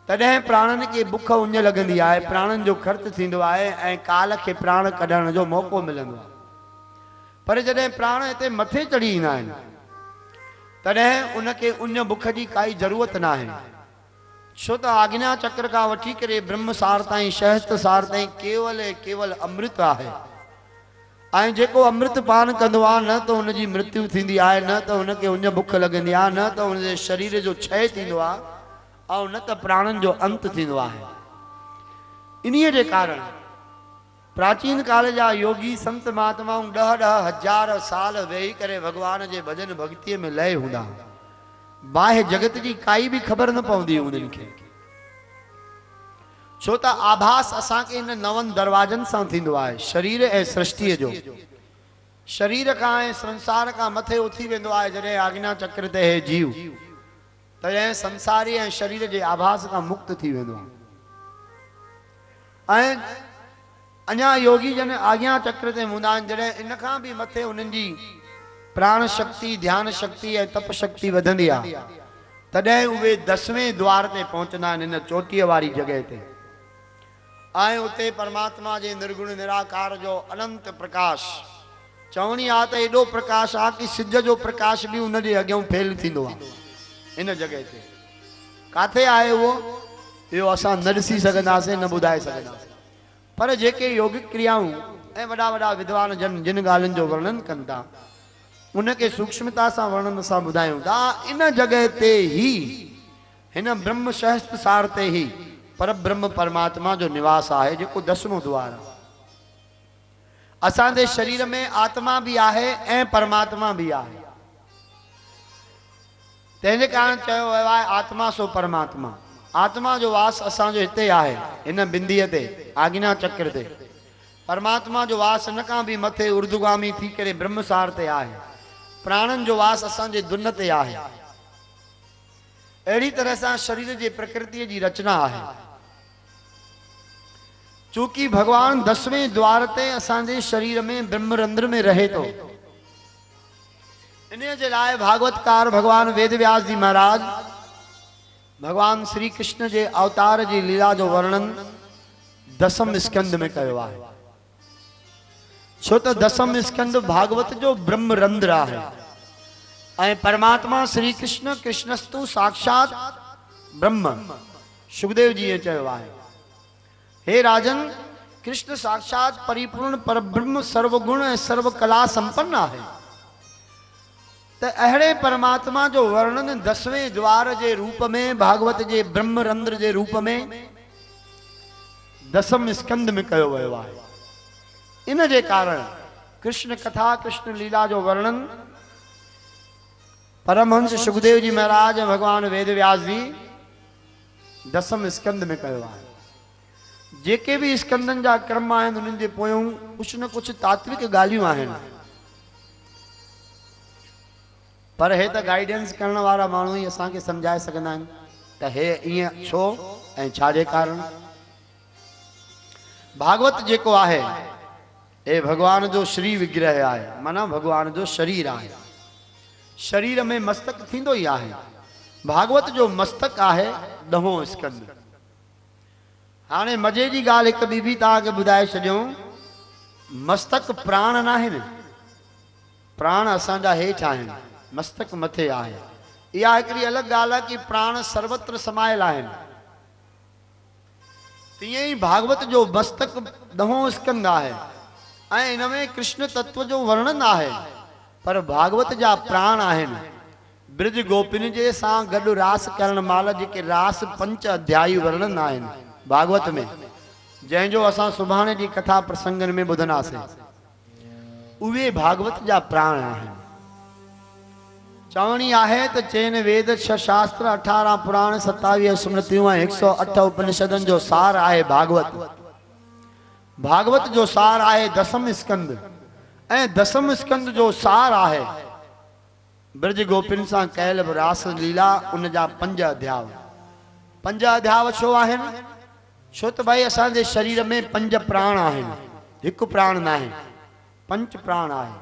Speaker 1: तॾहिं प्राणनि खे बुख उञ लॻंदी आहे, प्राणनि जो खर्च थींदो आहे ऐं काल खे प्राण कढण जो मौक़ो मिलंदो आहे। पर जॾहिं प्राण हिते मथे चढ़ी ईंदा आहिनि तॾहिं उनखे उञ बुख जी काई ज़रूरत न आहे। छो त आज्ञा चक्र खां वठी करे ब्रह्म सार ताईं, शहस्त सार ताईं केवल ऐं केवल अमृत आहे। ऐं जेको अमृत पान कंदो आहे न त उनजी मृत्यु थींदी आहे, न त उनखे उञ बुख लॻंदी आहे, न त उनजे शरीर जो क्षय थींदो आहे, ऐं न त प्राणनि जो अंत थींदो आहे। इन्हीअ जे कारण प्राचीन काल जा योगी संत महात्माऊं 10,000 साल वेही करे भगवान जे भजन भक्तीअ में लय हूंदा। बाह्य जगत जी काई भी ख़बर न पवंदी उन्हनि खे। छो त आभास असांखे इन 9 दरवाजनि सां थींदो आहे, शरीर ऐं सृष्टिअ जो। शरीर खां ऐं संसार खां मथे उथी वेंदो आहे जॾहिं आज्ञा चक्र ते हे जीव, तॾहिं संसारी ऐं शरीर जे आभास खां मुक्त थी वेंदो आहे। ऐं अञा योगी जन आज्ञा चक्र ते हूंदा आहिनि, जॾहिं इन खां बि मथे उन्हनि जी प्राण शक्ति, ध्यान शक्ति ऐं तप शक्ति वधंदी आहे, तॾहिं उहे 10वें द्वार ते पहुचंदा आहिनि, इन चोटीअ वारी जॻह ते। ऐं उते परमात्मा जे निर्गुण निराकार जो अनंत प्रकाश, चवणी आहे त एॾो प्रकाश आहे कि सिज जो प्रकाश बि उन जे अॻियां फेल थींदो आहे। इन जॻह ते काथे आहे उहो, इहो असां न ॾिसी सघंदासीं, न ॿुधाए सघंदासीं। पर जेके योगिक क्रियाऊं ऐं वॾा वॾा विद्वान जन जिन ॻाल्हियुनि जो वर्णन कनि था, उनखे सूक्ष्मता सां वर्णन सां ॿुधायूं था। इन जॻह ते ही, हिन ब्रह्म शहस्त सार ते ही पर ब्रह्म परमात्मा जो निवास आहे, जेको 10वां द्वार आहे। असांजे शरीर में आत्मा भी आहे ऐं परमात्मा भी आहे। तंहिंजे कारण चयो वियो आहे आत्मा सो परमात्मा। आत्मा जो वास असांजो हिते आहे, हिन बिंदीअ ते, आज्ञा चक्र ते। परमात्मा जो वास इन खां भी मथे ऊर्ध्वगामी थी करे ब्रह्मसार ते आहे। प्राणनि जो वास असांजे दुन ते आहे। अहिड़ी तरह सां शरीर जे प्रकृतिअ जी रचना आहे। चूंकि भगवान 10वें द्वार ते असांजे शरीर में ब्रह्मरंध्र में रहे थो, इन जे लाइ भागवतकार भगवान वेद व्यास जी महाराज भगवान श्री कृष्ण जे अवतार जी लीला जो वर्णन 10म स्कंद में कयो आहे। छो त 10म स्कंद भागवत जो ब्रह्मरंध्र आहे ऐं परमात्मा श्री कृष्ण कृष्णस्तु साक्षात ब्रह्म। सुखदेव जी ये चयो आहे, हे राजन, कृष्ण साक्षात परिपूर्ण परब्रह्म सर्वगुण ऐं सर्व कला संपन्न आहे। त अहिड़े परमात्मा जो वर्णन 10वें द्वार जे रूप में, भागवत जे ब्रह्मरंध्र जे रूप में 10म स्कंद में कयो वियो आहे। इन जे कारण कृष्ण कथा, कृष्ण लीला जो वर्णन परमहंस सुखदेव जी महाराज भगवान वेद व्यास जी 10म स्कंद में कयो आहे। जेके भी स्कंदन जा क्रम आहिनि, उन्हनि जे पोयों कुछ न कुछ तात्विक ॻाल्हियूं आहिनि। पर हे त गाइडेंस करण वारा माण्हू ही असांखे समझाए सघंदा आहिनि त हे ईअं छो ऐं छाजे कारण। भागवत जेको आहे हे भगवान जो श्री विग्रह आहे, माना भगवान जो शरीर आहे। शरीर में मस्तक थींदो ही आहे। भागवत जो मस्तक आहे 10हों स्कंद। हाणे मजे जी ॻाल्हि हिकु ॿी बि तव्हांखे ॿुधाए छॾियूं, मस्तक प्राण न आहिनि। प्राण असांजा हेठि आहिनि, मस्तक मथे आहे। इहा हिकिड़ी अलॻि ॻाल्हि आहे कि प्राण सर्वत्र समायल आहिनि। तीअं ई भागवत जो मस्तक 10हों स्कंद आहे ऐं इन में कृष्ण तत्व जो वर्णन आहे। पर भागवत जा प्राण आहिनि ब्रज गोपिन जे सां गॾु रास करण महिल जेके रास 5 अध्यायी वर्णन आहिनि भागवत में, जंहिंजो असां सुभाणे जी कथा प्रसंगन में ॿुधंदासीं, उहे भागवत जा प्राण आहिनि। चवणी आहे त चैन वेद 6 शास्त्र 18 पुराण 27 स्मृतियूं ऐं 108 उपनिषदनि जो सार आहे भागवत। भागवत जो सार आहे दसम स्कंद ऐं दसम स्कंद जो सार आहे ब्रज गोपिन सां कयल रास लीला उन जा 5 अध्याय। 5 अध्याय छो आहिनि? छो त भाई असांजे शरीर में 5 प्राण आहिनि, हिकु प्राण न आहे, 5 प्राण आहे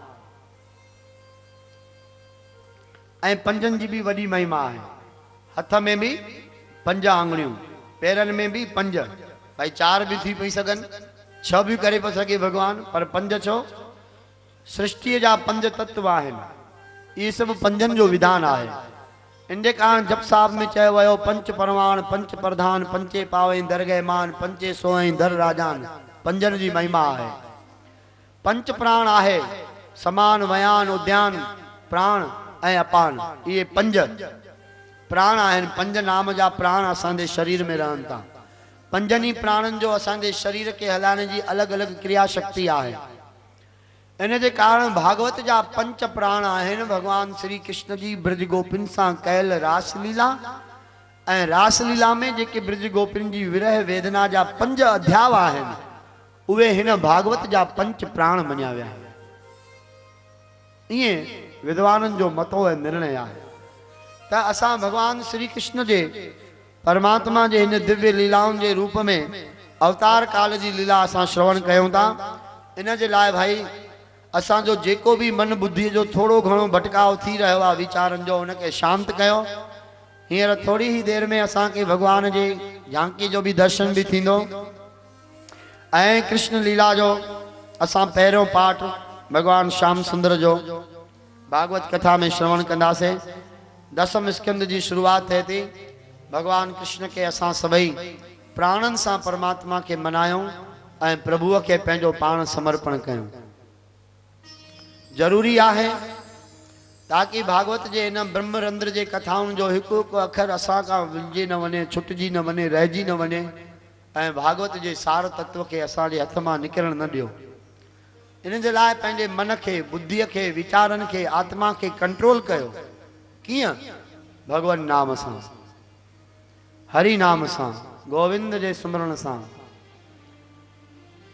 Speaker 1: ऐं 5 जी भी वॾी महिमा आहे। हथ में भी 5 आंगुरियूं, पैरनि में भी 5, भाई 4 भी थी पई सघनि, 6 भी करे पियो सघे भगवान, पर 5 छो? सृष्टि जा 5 तत्व आहिनि। ये सब 5 जो विधान आहे। इनके कारण जप साहब में चयो वियो 5 परवान 5 प्रधान 5 पावे दरगह मान 5 सोए दर राजान। 5 जी महिमा आहे। 5 प्राण आहे, समान वयान उद्यान प्राण ऐं अपान। ये 5 प्राण आहिनि। 5 नाम जा प्राण असांजे शरीर में रहनि था। 5 प्राणनि जो असांजे शरीर के हलाइण जी अलग अलग क्रिया शक्ति आहे। इन जे कारण भागवत जा 5 प्राण आहिनि भगवान श्री कृष्ण जी ब्रज गोपिन सां कयल रासलीला ऐं रासलीला में जेके ब्रज गोपिन जी विरह वेदना जा 5 अध्याय आहिनि उहे हिन भागवत जा 5 प्राण मञिया विया आहिनि। इएं विद्वाननि जो मतो ऐं निर्णय आहे त असां भगवान श्री कृष्ण जे परमात्मा जे हिन दिव्य लीलाउनि जे रूप में अवतार काल जी लीला असां श्रवण कयूं था। इन जे लाइ भाई असांजो जेको भी मन बुद्धि जो थोड़ो घणो भटकाव थी रहियो आहे वीचारनि जो, उनके शांत कयो। हींअर थोड़ी ही देर में असांखे भगवान जे झांकी जो भी दर्शन भी थींदो ऐं कृष्ण लीला जो असां पहिरियों पाठ भगवान श्याम सुंदर जो भागवत कथा में श्रवण कंदासीं। दसम स्कंद जी शुरुआत थिए थी। भगवान कृष्ण के असां सभई प्राणन सां परमात्मा के मनायूं ऐं प्रभुअ के पंहिंजो पाण समर्पण कयूं। जरूरी आहे ताकि भागवत जे इन ब्रह्मरंध्र जे कथाउनि जो हिकु हिकु अखर असां खां विञिजी न वञे, छुटिजी न वञे, रहिजी न वञे ऐं भागवत जे सार तत्व के असांजे हथ मां निकिरण न ॾियो। इन जे लाइ पंहिंजे मन के, बुद्धीअ के, वीचारनि के, आत्मा के कंट्रोल कयो। कीअं? भगवान नाम सां, हरि नाम सां, गोविंद जे सिमरण सां।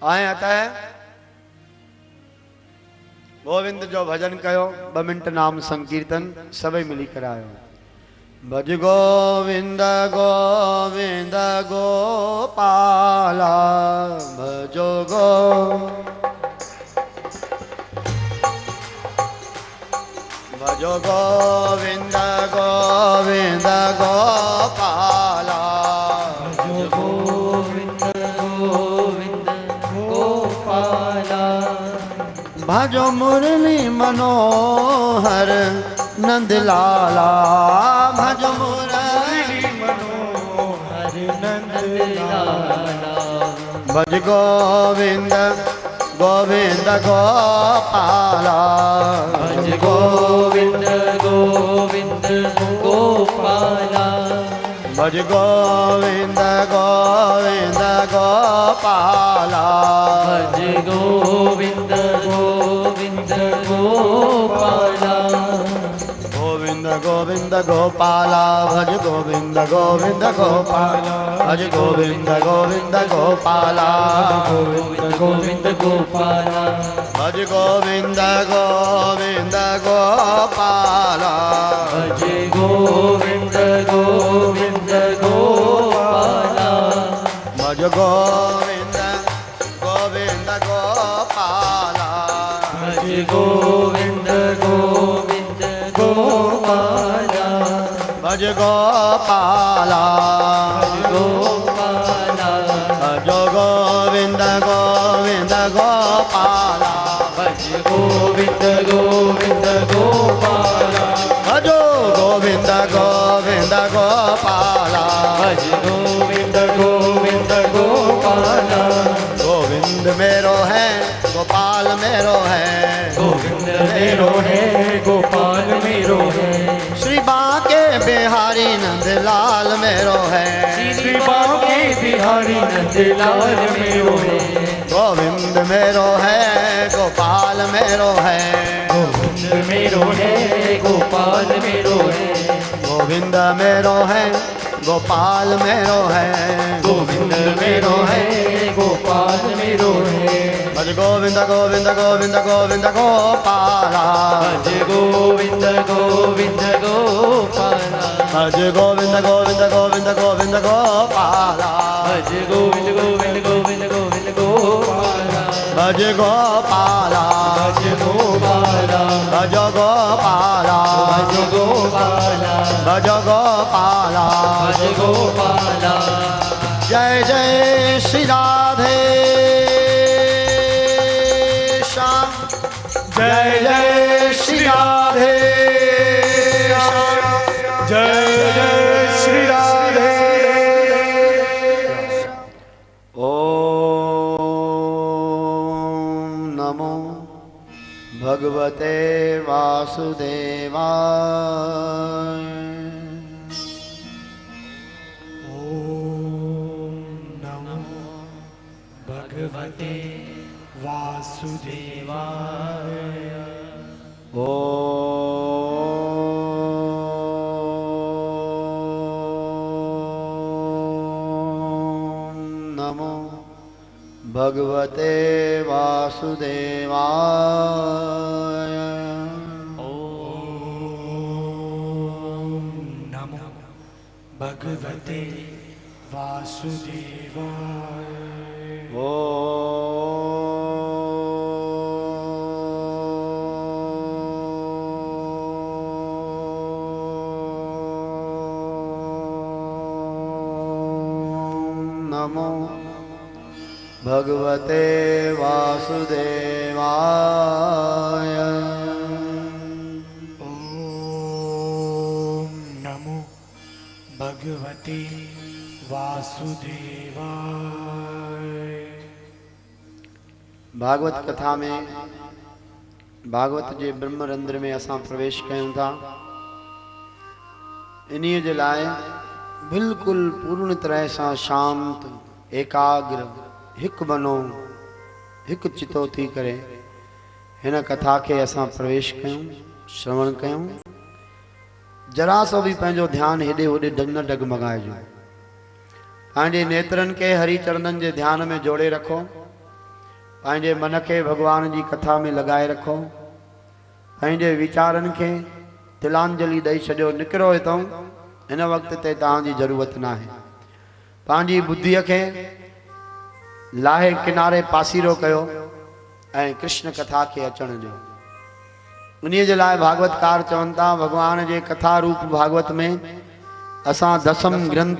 Speaker 1: ऐं अतः गोविंद जो भजन कयो। 2 मिनट नाम संकीर्तन सभई मिली करायो। भज गोविंद गोविंद गोपाला भजो भजो गोविंद गोविंद गोपाला भजो गोविंद गोविंद गोपाला भजो मुरली मनोहर नंद लाला भजो मुरली मनोहर नंद लाला भज गोविंद गोविंद गोपाला भज गोविंद गोविंद गोपाला भज गोविंद गोविंद गोपाला भज गोविंद गोविंद गोपाला गोविंद गोविंद गोपाला भज गोविंद गोविंद गोपाला भज गोविंद गोविंद गोपाला गोविंद गोविंद गोपाला भज गोविंद गोविंद गोपाला भज गोविंद गोविंद गोपाला भज गोविंद गोविंद गोपाला भज गोविंद गोविंद गोपाला भज गोपाला गोपाला भज गोविंद गोविंद गोपाला भज गोविंद गोविंद गोपाला भजो गोविंद गोविंद गोपाला भज गोविंद गोविंद गोपाला गोविंद मेरो है गोपाल मेरो है गोविंद मेरो है गोपाल मेरो है श्री बांके बिहारी नंदलाल मेरो है श्री बांके बिहारी नंदलाल मेरो है गोविंद मेरो है गोपाल मेरो है गोविंद मेरो है गोपाल मेरो है गोविंद मेरो है गोपाल मेरो है गोविंद मेरो है गोपाल मेरो
Speaker 2: रोहे।
Speaker 1: भज गोविंद गोविंद गोविंद गोविंद गोपाला।
Speaker 2: भज गोविंद गोविंद गोपाला।
Speaker 1: भज गोविंद गोविंद गोविंद गोविंद गोपाला।
Speaker 2: भज गोविंद गोविंद गोविंद गोविंद गोपाला।
Speaker 1: भज गोपाला।
Speaker 2: भज गोपाला।
Speaker 1: भज गोपाला।
Speaker 2: भज गोपाला।
Speaker 1: भज गोपाला।
Speaker 2: भज गोपाला।
Speaker 1: जय जय श्री राधे श्याम। जय जय श्री राधे श्याम।
Speaker 2: जय जय श्री राधे।
Speaker 1: ओम नमो भगवते वासुदेवाय।
Speaker 2: भगवते वासुदेवाय।
Speaker 1: ओम नमो भगवते वासुदेवाय।
Speaker 2: ओम नमो भगवते वासुदेवाय।
Speaker 1: नमो भगवते वासुदेवाय।
Speaker 2: ओम नमो भगवते वासुदेवाय।
Speaker 1: भागवत कथा में भागवत जे ब्रह्मरंध्र में असां प्रवेश कयूं था। इन्हीअ जे लाइ बिल्कुल पूर्ण तरह सां शांत एकाग्र हिक बनो हिक चितो थी करे हिन कथा के असां प्रवेश कयूं, श्रवण कयूं। जरा सो भी पंहिंजो ध्यान हेॾे होॾे न डगमगाइजो। पंहिंजे नेत्रनि के हरि चरणनि जे ध्यान में जोड़े रखो। पंहिंजे मन के भगवान जी कथा में लगाए रखो। पंहिंजे वीचारनि के तिलांजलि ॾेई छॾियो। निकिरो हितां। हिन वक्त ते तव्हांजी ज़रूरत न आहे। पंहिंजी बुद्धीअ खे लाहे किनारे पासीरो कयो ऐं कृष्ण कथा के अचण ॾियो। उन्हीअ जे लाइ भागवतकार चवनि था भगवान जे कथा रूप भागवत में असां दसम ग्रंथ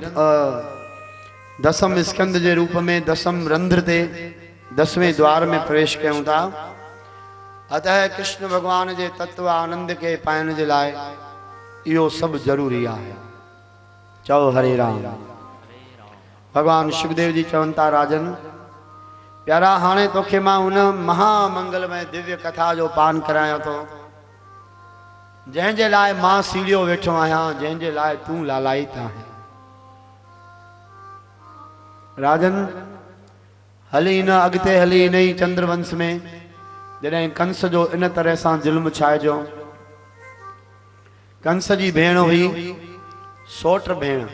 Speaker 1: दसम स्कंद जे रूप में दसम रंध्र ते 10वें द्वार में प्रवेश कयूं था। अतः कृष्ण भगवान जे तत्व आनंद के पाइण जे लाइ इहो सभु ज़रूरी आहे। चओ हरे राम। भगवान सुखदेव जी चवनि था राजन प्यारा हाणे तोखे मां उन महामंगलमय दिव्य कथा जो पान करायां थो जंहिंजे लाइ मां सीढ़ियो वेठो आहियां, जंहिंजे लाइ तूं लालायित आहीं। राजन हली न अॻिते हली इन ई चंद्रवंश में जॾहिं कंस जो इन तरह सां ज़ुल्म छाइजो। कंस जी भेण हुई सोट भेण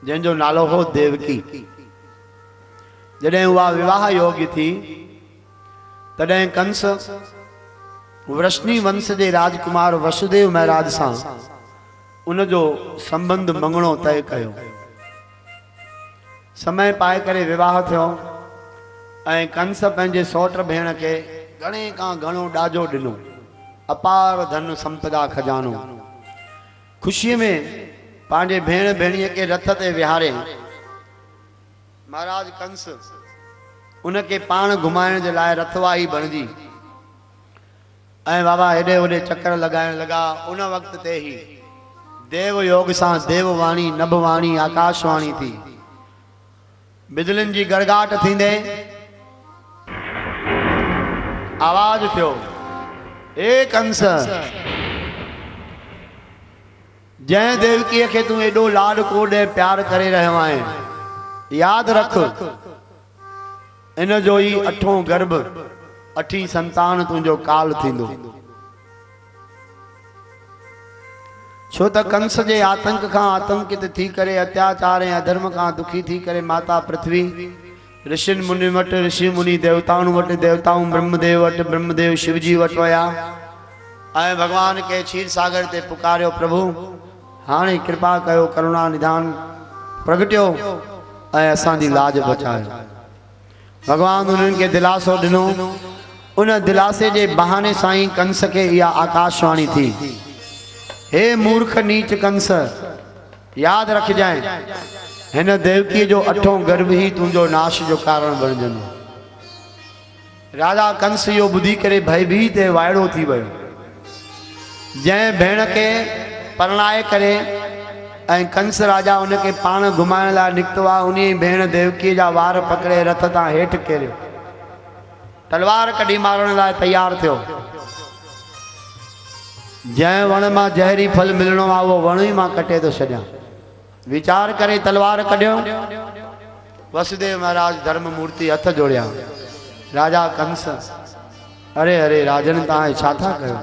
Speaker 1: जंहिंजो नालो हो देवकी। जॾहिं उहा विवाह योग्य थी तॾहिं कंस वृष्णि वंश जे राजकुमार वसुदेव महाराज सां उन जो संबंध मंगणो तय कयो। समय पाए करे विवाह थियो ऐं कंस पंहिंजे सोट भेण खे घणे खां घणो ॾाजो ॾिनो, अपार धन संपदा खजानो। खुशीअ में पंहिंजे भेण भेणीअ खे रथ ते विहारे महाराज कंस उनके पाण घुमाइण जे लाइ रथवाही बणिजी ऐं बाबा हेॾे होॾे चक्कर लगाइण लगा। उन वक्त ते ही देव योग सां देववाणी नभवाणी आकाशवाणी थी। बिजलिन जी गड़गाट थींदे आवाज थियो, ए कंस जय देवकीअ खे तूं एॾो लाड कोड ऐं प्यार करे रहियो आहीं, याद रख इन जो ही 8हों गर्भ 8हीं संतान तुंहिंजो काल थींदो। छो त कंस जे आतंक खां आतंकित थी करे अत्याचार ऐं अधर्म खां दुखी थी करे माता पृथ्वी ऋषिन मुनि वट, ऋषि मुनि देवताउन वट, देवताऊं ब्रह्मदेव वट, ब्रह्मदेव शिवजी वट वया ऐं भगवान के क्षीर सागर ते पुकारियो, प्रभु हाणे कृपा कयो, करुणा निधान प्रगटियो ऐं असांजी लाज बचायो। भगवान उन्हनि खे दिलासो ॾिनो। उन दिलासे जे बहाने साईं कंस खे इहा आकाशवाणी थी, हे मूर्ख नीच कंस, याद रखजांइ हिन देवकी जो अठों गर्भ ही तुंहिंजो नाश जो कारण बणजंदो। राजा कंस इहो ॿुधी करे भयभीत ऐं वाइड़ो थी वियो। जंहिं भेण खे परणाए करे ऐं कंस राजा उनखे पाण घुमाइण लाइ निकितो आहे, उन भेण देवकी जा वार पकड़े रथ तां हेठि किरियो, तलवार कढी मारण लाइ तैयार थियो। जंहिं वण मां जहरी फल मिलणो आहे उहो वण ई मां कटे थो छॾियां। वीचार करे तलवार कढियो। वसुदेव महाराज धर्म मूर्ति हथ जोड़िया। राजा कंस, अरे अरे राजन, तव्हां छा था कयो?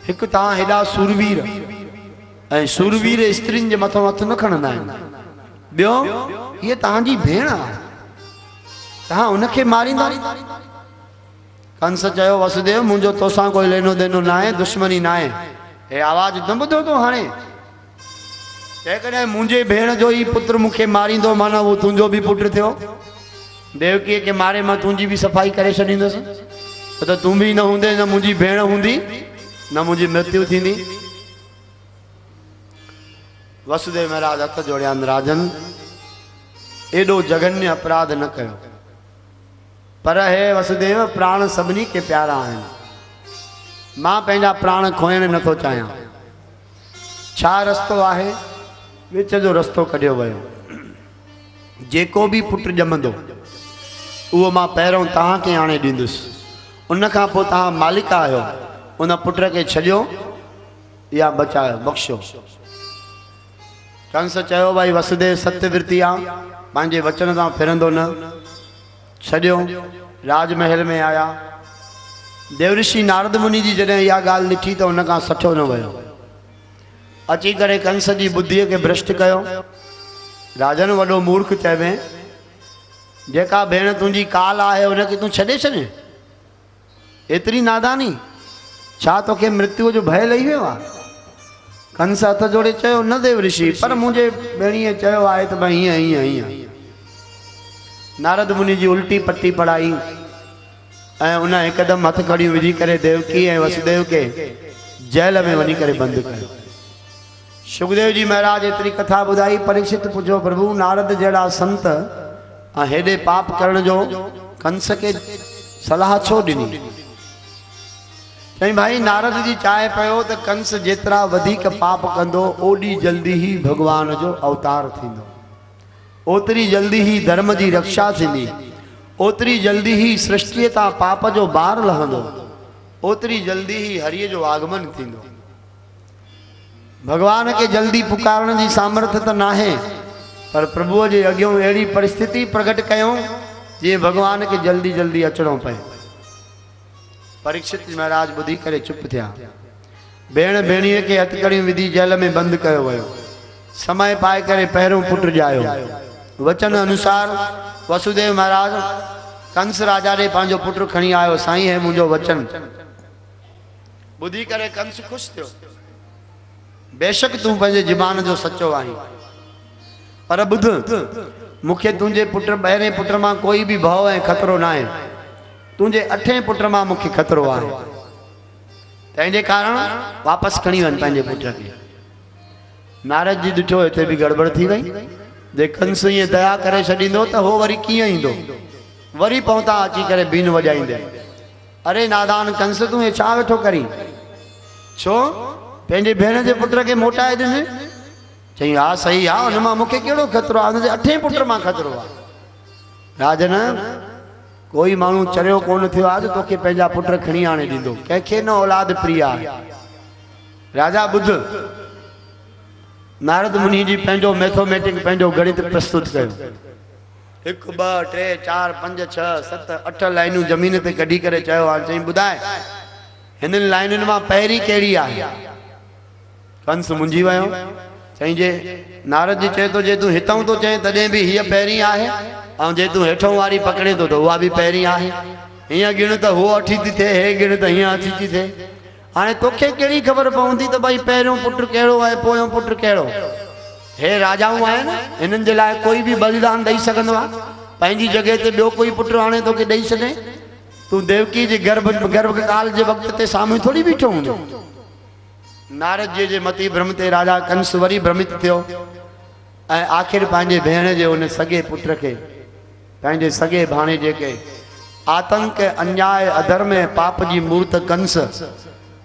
Speaker 1: हिकु तव्हां हेॾा सूरवीर ऐं सूरवीर स्त्रियुनि जे मथां हथ न खणंदा आहिनि। ॿियो हीअ तव्हांजी भेण आहे, तव्हां उनखे मारींदा? कंस चयो, वसुदेव मुंहिंजो तोसां कोई लेनो देनो न आहे, दुश्मनी न आहे। हे आवाज़ न ॿुधो तो हाणे? जेकॾहिं मुंहिंजे भेण जो ई पुत्र मूंखे मारींदो, माना उहो तुंहिंजो बि पुटु थियो। देवकीअ खे मारे मां तुंहिंजी बि सफ़ाई करे छॾींदुसि, त तूं बि न हूंदे, न मुंहिंजी भेण हूंदी, न मुंहिंजी मृत्यु थींदी। वसुदेव महाराज हथ जोड़िया, राजन एॾो जघन्य अपराध न कयो। पर हे वसुदेव, प्राण सभिनी खे प्यारा आहिनि। मां पंहिंजा प्राण खोइण नथो चाहियां। छा रस्तो आहे? विच जो रस्तो कढियो वियो। जेको बि पुटु ॼमंदो उहो मां पहिरों तव्हांखे आणे ॾींदुसि, उनखां पोइ तव्हां मालिक आहियो। उन पुट खे छॾियो या बचायो, बख़्शो। कंस चयो, भाई वसुदेव सत्यवृती आहे, पंहिंजे वचन सां फिरंदो न। छॾियो। राजमहल में आया। देवऋषि नारद मुनि जी जॾहिं इहा ॻाल्हि ॾिठी त उनखां सठो न वियो। अची करे कंस जी बुद्धीअ खे भ्रष्ट कयो। राजन, वॾो मूर्ख चइबे, जेका भेण तुंहिंजी काल आहे उनखे तूं छॾे छॾे? एतिरी नादानी? छा तोखे मृत्यु जो भय लही वियो आहे? कंस हथ जोड़े चयो, न देव ऋषि, पर मुंहिंजे भेणीअ चयो आहे त भई हीअं हीअं हीअं। नारद मुनि जी उल्टी पट्टी पढ़ाई ऐं उन हिकदमि हथ खड़ियूं विझी करे देवकी ऐं वसुदेव खे जेल में वञी करे बंदि कयो। सुखदेव जी महाराज एतिरी कथा ॿुधाई। परीक्षित पुछो, प्रभु नारद जहिड़ा संत ऐं हेॾे पाप करण जो कंस खे सलाह छो ॾिनी? चई, भाई नारद जी चाहे पियो त कंस जेतिरा वधीक पाप कंदो ओॾी जल्दी ई भगवान जो अवतार थींदो, ओतिरी जल्दी ही धर्म जी रक्षा थींदी, ओतिरी जल्दी ही सृष्टि तां पाप जो बार लहंदो, ओतिरी जल्दी ही हरिय जो आगमन थींदो। भगवान के जल्दी पुकारण जी सामर्थ्य त नाहे, पर प्रभुअ जे अॻियों अहिड़ी परिस्थिति प्रकट कयूं जीअं भगवान के जल्दी जल्दी अचणो पए। परीक्षित महाराज ॿुधी करे चुप थिया। भेण भेणीअ खे हथकड़ियूं विधी जेल में बंदि कयो वियो। समय पाए करे पहिरियों पुट ॼायो। वचन अनुसार वसुदेव महाराज कंस राजा ॾे पंहिंजो पुट खणी आयो। साईं है मुंहिंजो वचन। ॿुधी करे कंस ख़ुशि थियो। बेशक तूं पंहिंजे ज़बान जो सचो आहीं, पर ॿुध, मूंखे तुंहिंजे पुट ॿाहिरें पुट मां कोई बि भउ ऐं ख़तरो न आहे। तुंहिंजे अठें पुट मां मूंखे ख़तरो आहे। तंहिंजे कारण वापसि खणी वञ पंहिंजे पुट खे। नारद जी ॾिठो हिते बि गड़बड़ थी वई। जे कंस ईअं दया करे छॾींदो त हो वरी कीअं ईंदो? वरी पहुता अची करे बीन वॼाईंदे, अरे नादान कंस, तूं हे छा वेठो करी? छो? पंहिंजे भेण जे पुट खे मोटाए ॾिन। चई, हा सही आहे, हुन मां मूंखे कहिड़ो ख़तरो आहे? हुनजे अठें पुट मां ख़तरो आहे। राजन, कोई माण्हू चरियो कोन थियो आहे त तोखे पंहिंजा पुट खणी आणे ॾींदो। कंहिंखे न औलाद प्रिय आहे। राजा ॿुध, नारद मुनि जी पंहिंजो मैथोमेटिक पंहिंजो गणित प्रस्तुत कयो। 1 2 3 4 5 6 7 8 लाइनूं ज़मीन ते कढी करे चयो आहे। चई, ॿुधाए हिननि लाइनुनि मां पहिरीं कहिड़ी आहे? कंस मुंझी वियो। चई, जे नारद जी चए थो जे तूं हितां थो चए तॾहिं बि हीअ पहिरीं आहे ऐं जे तूं हेठों वारी पकड़े थो त उहा बि पहिरीं आहे। हीअं गिण त हूअ अठी थी थिए, हे गिण त हीअं अठी थी थिए। हाणे तोखे कहिड़ी ख़बर पवंदी त भई पहिरियों पुटु कहिड़ो आहे, पोयों पुटु कहिड़ो? हे राजाऊं आहिनि, हिननि जे लाइ कोई बि बलिदान ॾेई सघंदो आहे। पंहिंजी जॻह ते ॿियो कोई पुटु हाणे तोखे ॾेई छॾे, तूं देवकी जे गर्भकाल जे वक़्त ते साम्हूं थोरी बीठो हूंदो। नारद जी जे मती भ्रम ते राजा कंस वरी भ्रमित थियो ऐं आख़िर पंहिंजे भेण जे उन सॻे पुट खे, पंहिंजे सॻे भाणे जेके आतंक अन्याय अधर्म ऐं पाप जी मूर्त कंस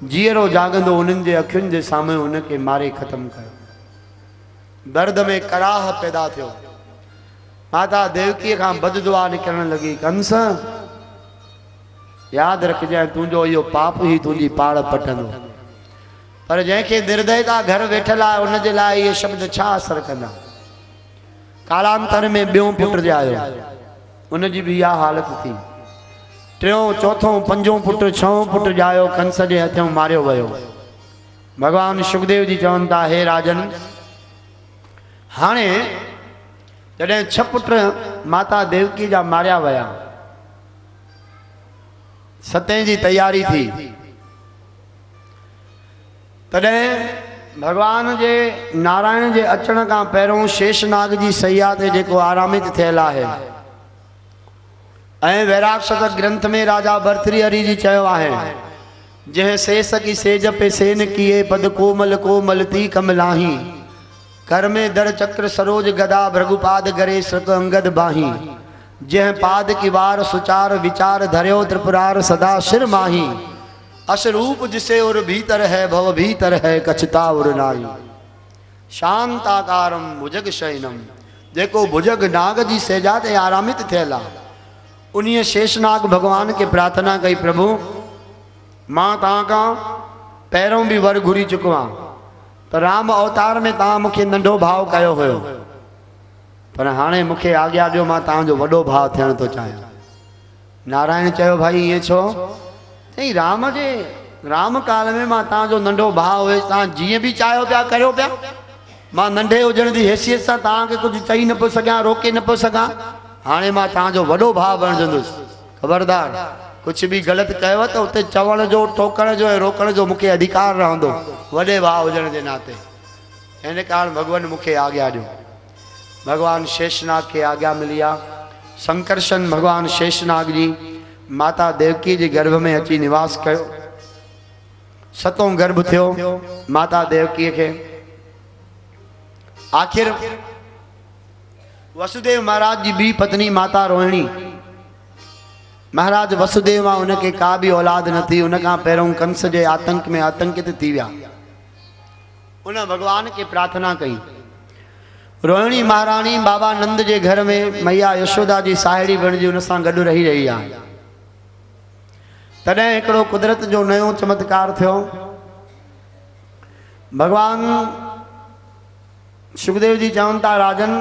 Speaker 1: जीअरो जाॻंदो उन्हनि जे अखियुनि जे साम्हूं उनखे मारे ख़तमु कयो। दर्द में कराह पैदा थियो। माता देवकीअ खां बददुआ निकिरण लॻी, कंस यादि रखजांइ तुंहिंजो इहो पाप ई तुंहिंजी पाड़ पटंदो। पर जंहिंखे निर्दयता घर वेठल आहे उनजे लाइ इहे शब्द छा असरु कंदा। कालांतर में ॿियों पुटु ॼायो, उनजी बि इहा हालत थी। टियों, चौथों, पंजों पुटु, छहों पुटु ॼायो, कंस जे हथों मारियो वियो। भॻवान सुखदेव जी चवनि था, हे राजन, हाणे जॾहिं 6 पुट माता देवकी जा मारिया विया, 7 जी तैयारी थी, तॾहिं भगवान जे नारायण जे अचण खां पहिरों शेषनाग जी सैया ते जेको आरामित थियल आहे ऐं वैराक्षत ग्रंथ में राजा भर्तृहरि जी चयो आहे, जंहिं शेष की सेज पे सेन किए पद कोमल कोमल ती कमलाही, कर में दर चक्र सरोज गदा भृगुपाद गरे सक अंगद बाही, जह पाद की वार सुचार विचार धर्यो त्रिपुरार सदा सिर माही, अशरूप जिसे और भीतर है भव भीतर है कछता और नाई, शांताकारम भुजग शयनम, जेको भुजग नाग जी सेजा ते आरामित थियल आहे। उन्हीं शेषनाग भगवान के प्रार्थना कई, प्रभु मां तव्हां खां पहिरों भी वर घुरी चुको आहियां, तो राम अवतार में तव्हां मूंखे नंढो भाव कयो हुयो, पर हाणे मूंखे आज्ञा ॾियो, मां तव्हांजो वॾो भाव थियण थो चाहियां। नारायण चयो, भाई ईअं छो? चई, राम काल में मां तव्हांजो नंढो भाउ हुयुसि, तव्हां जीअं बि चाहियो पिया करियो पिया, मां नंढे हुजण जी हैसियत सां तव्हांखे कुझु चई न पियो सघां, रोके न पियो सघां। हाणे मां तव्हांजो वॾो भाउ बणजंदुसि, ख़बरदार कुझु बि ग़लति कयो त उते चवण जो, टोकण जो ऐं रोकण जो मूंखे अधिकार रहंदो, वॾे भाउ हुजण जे नाते। हिन कारण भॻवान मूंखे आज्ञा ॾियो। भगवान शेषनाग के आज्ञा मिली आहे। संकर्षण भगवान शेषनाग जी माता देवकी जे गर्भ में अची निवास कयो। 7हों गर्भ थियो माता देवकीअ खे। आखिर वसुदेव महाराज जी बी पत्नी माता रोहिणी, महाराज वसुदेव मां उनके का भी औलाद न थी। उन खां पहिरों कंस जे आतंक में आतंकित थी विया। उन भगवान के प्रार्थना कई। रोहिणी महारानी बाबा नंद जे घर में मैया यशोदा जी साहेड़ी बणिजी उन सां गॾु रही रही आहे। तॾहिं हिकिड़ो कुदरत जो नयो चमत्कार थियो। भगवान सुखदेव जी चवनि था, राजन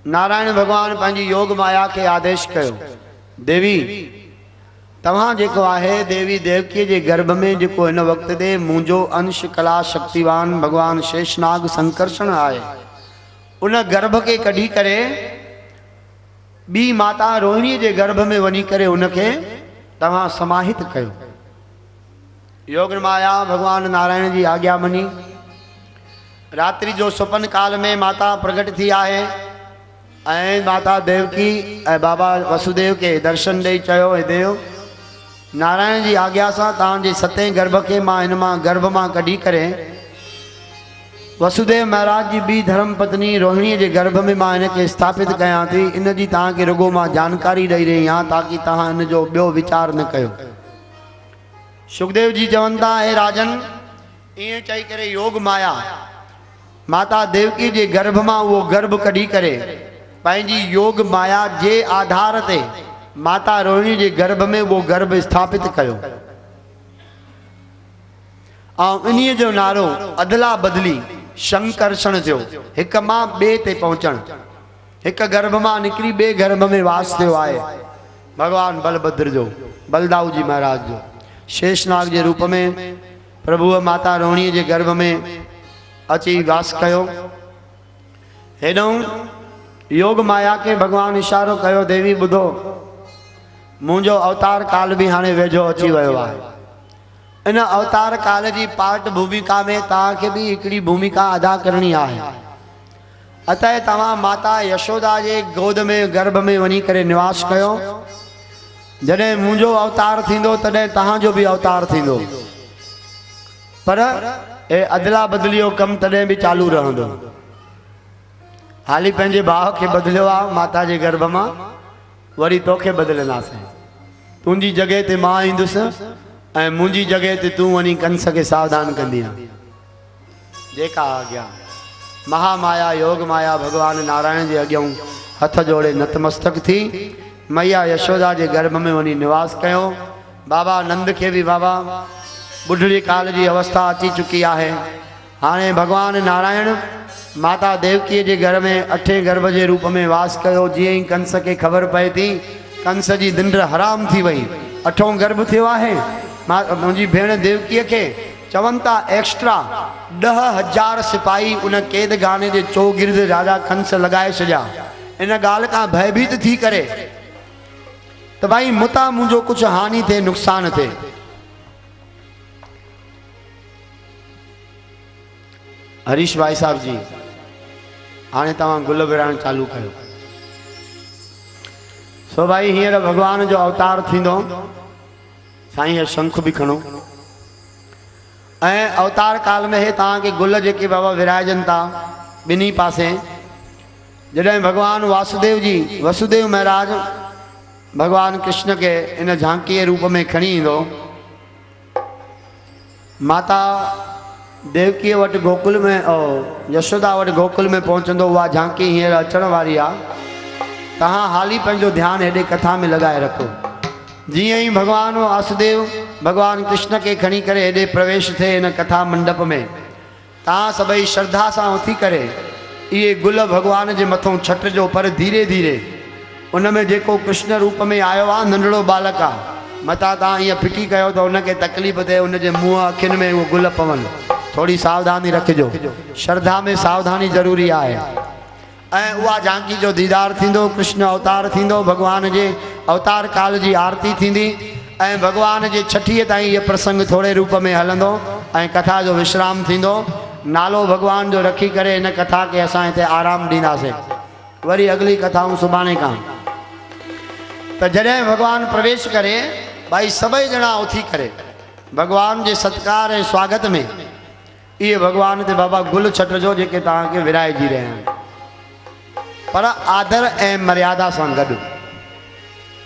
Speaker 1: नारायण भगवान पंहिंजी योग माया के आदेश कयो, देवी तव्हां जेको आहे देवी देवकी जे गर्भ में जेको हिन वक़्त ते मुंहिंजो अंश कला शक्तिवान भगवान शेषनाग संकर्षण आहे, उन गर्भ के कढी करे बी माता रोहिणी जे गर्भ में वञी करे उनखे तव्हां समाहित कयो। योग माया भगवान नारायण जी आज्ञा मनी। रात्रि जो सुपन काल में माता प्रकट थी आहे ऐं माता देवकी ऐं बाबा वसुदेव के दर्शन ॾेई चयो, हे देव नारायण जी आज्ञा सां तव्हांजे 7हें गर्भ के मां हिन मां गर्भ मां कढी करे वसुदेव महाराज जी बी धर्म पत्नी रोहिणी जे गर्भ में मां इनके स्थापित कयां थी। इन जी तव्हांखे रुगो मां जानकारी ॾेई रही आहियां ताकि तव्हां इन जो ॿियो वीचार न कयो। सुखदेव जी चवनि था, हे राजन ईअं चई करे योग माया माता देवकी जे गर्भ मां उहो गर्भ कढी करे पंहिंजी योग माया जे आधार ते माता रोहिणी जे गर्भ में वो गर्भ स्थापित कयो ऐं इन्हीअ जो नारो अदला बदली संकर्षण थियो। हिक मां ॿिए ते पहुचण, हिक गर्भ मां निकिरी ॿिए गर्भ में वास थियो आहे। भगवान बलभद्र जो, बलदाऊ जी महाराज जो शेषनाग जे रूप में प्रभु माता रोहिणी जे गर्भ में अची वास कयो। हेॾों योग माया के भगवान इशारो कयो देवी बुधो मुझो अवतार काल भी हाने वेझो अची वयो आहे। इन अवतार काल की पार्ट भूमिका में ताके भी एकड़ी भूमिका अदा करनी आहे। अतः तवा माता यशोदा के गोद में गर्भ में वनी करे निवास कयो। जडे मुझो अवतार थींदो तडे तहां जो भी अवतार थींदो, पर ए अदला बदलियो कम तडे भी चालू रहंदो। हाली पंहिंजे भाउ के बदलियो आ माता जे गर्भ मां, वरी तोखे बदलंदासीं। तुंहिंजी जगह ते मां ईंदुसि ऐं मुंहिंजी जगह ते तूं वञी कंस खे सावधान कंदी। जेका आज्ञा महामाया योग माया भगवान नारायण जे अॻियां हथ जोड़े नतमस्तक थी मैया यशोदा जे गर्भ में वञी निवास कयो। बाबा नंद के भी बाबा बुढ़ड़ी काल की अवस्था अची चुकी है। हाणे भगवान नारायण माता देवकी के घर में 8 गर्भ के रूप में वास कयो। जी ही कंस के खबर पए थी कंस की निंड हराम थी वही, 8हों गर्भ थियो है। मुझी भेण देवकी के चवन था एक्स्ट्रा 10,000 सिपाही उन कैद गाने के चौगिर्द राजा कंस लगाए छा। इन गाल का भयभीत थी करे तो भाई मुता मुझो कुछ हानि थे नुकसान थे। हरीश भाई साहब जी हाँ तव्हां गुल विराण चालू कयो। सो भाई हींअर भगवान जो अवतार थींदो। साईं शंख भी खणो ऐं अवतार काल में हे तव्हांखे गुल जेके बाबा विराजन था बिन्ही पासे। जॾहिं भगवान वासुदेव जी वसुदेव महाराज भगवान कृष्ण के इन झांकी रूप में खणी ईंदो, माता देवकी वट गोकुल में और यशोदा वट गोकुल में पहुंचंदो। वह झांकी हींअर अचण वारी आ। तहां हाली पंहिंजो ध्यान हेॾे कथा में लगाए रखो। जीअं ही भगवान वासुदेव भगवान कृष्ण के खणी करे हेॾे प्रवेश थे इन कथा मंडप में, तहां सभई श्रद्धा सां उथी करे ये गुल भगवान के मथों छटिजो। पर धीरे धीरे उनमें जेको कृष्ण रूप में आयो आ नंढड़ो बालक आ, मता तहां ईअं फिटी कयो तो उनके तकलीफ़ थे, उनके मुंह अखियुनि में वो गुल पवन। थोड़ी सावधानी रखिजो, श्रद्धा में सावधानी जरूरी है। ऐं उहा झांकी जो दीदार थींदो, कृष्ण अवतार थींदो, भगवान जे अवतार काल जी आरती थींदी ऐं भगवान जे 6 ताईं ये प्रसंग थोड़े रूप में हलंदो ऐं कथा जो विश्राम थींदो। नालो भगवान जो रखी करे इन कथा के असां हिते आराम दींदासीं। वरी अगली कथाऊं सुभाणे खां। तो जॾहिं भगवान प्रवेश करे भाई सभई ॼणा उथी करे भगवान जे सत्कार ऐं स्वागत में ये भगवान ते बाबा गुल छटिजो जेके तव्हांखे विराइजी रहिया आहिनि, पर आदर ऐं मर्यादा सां गॾु।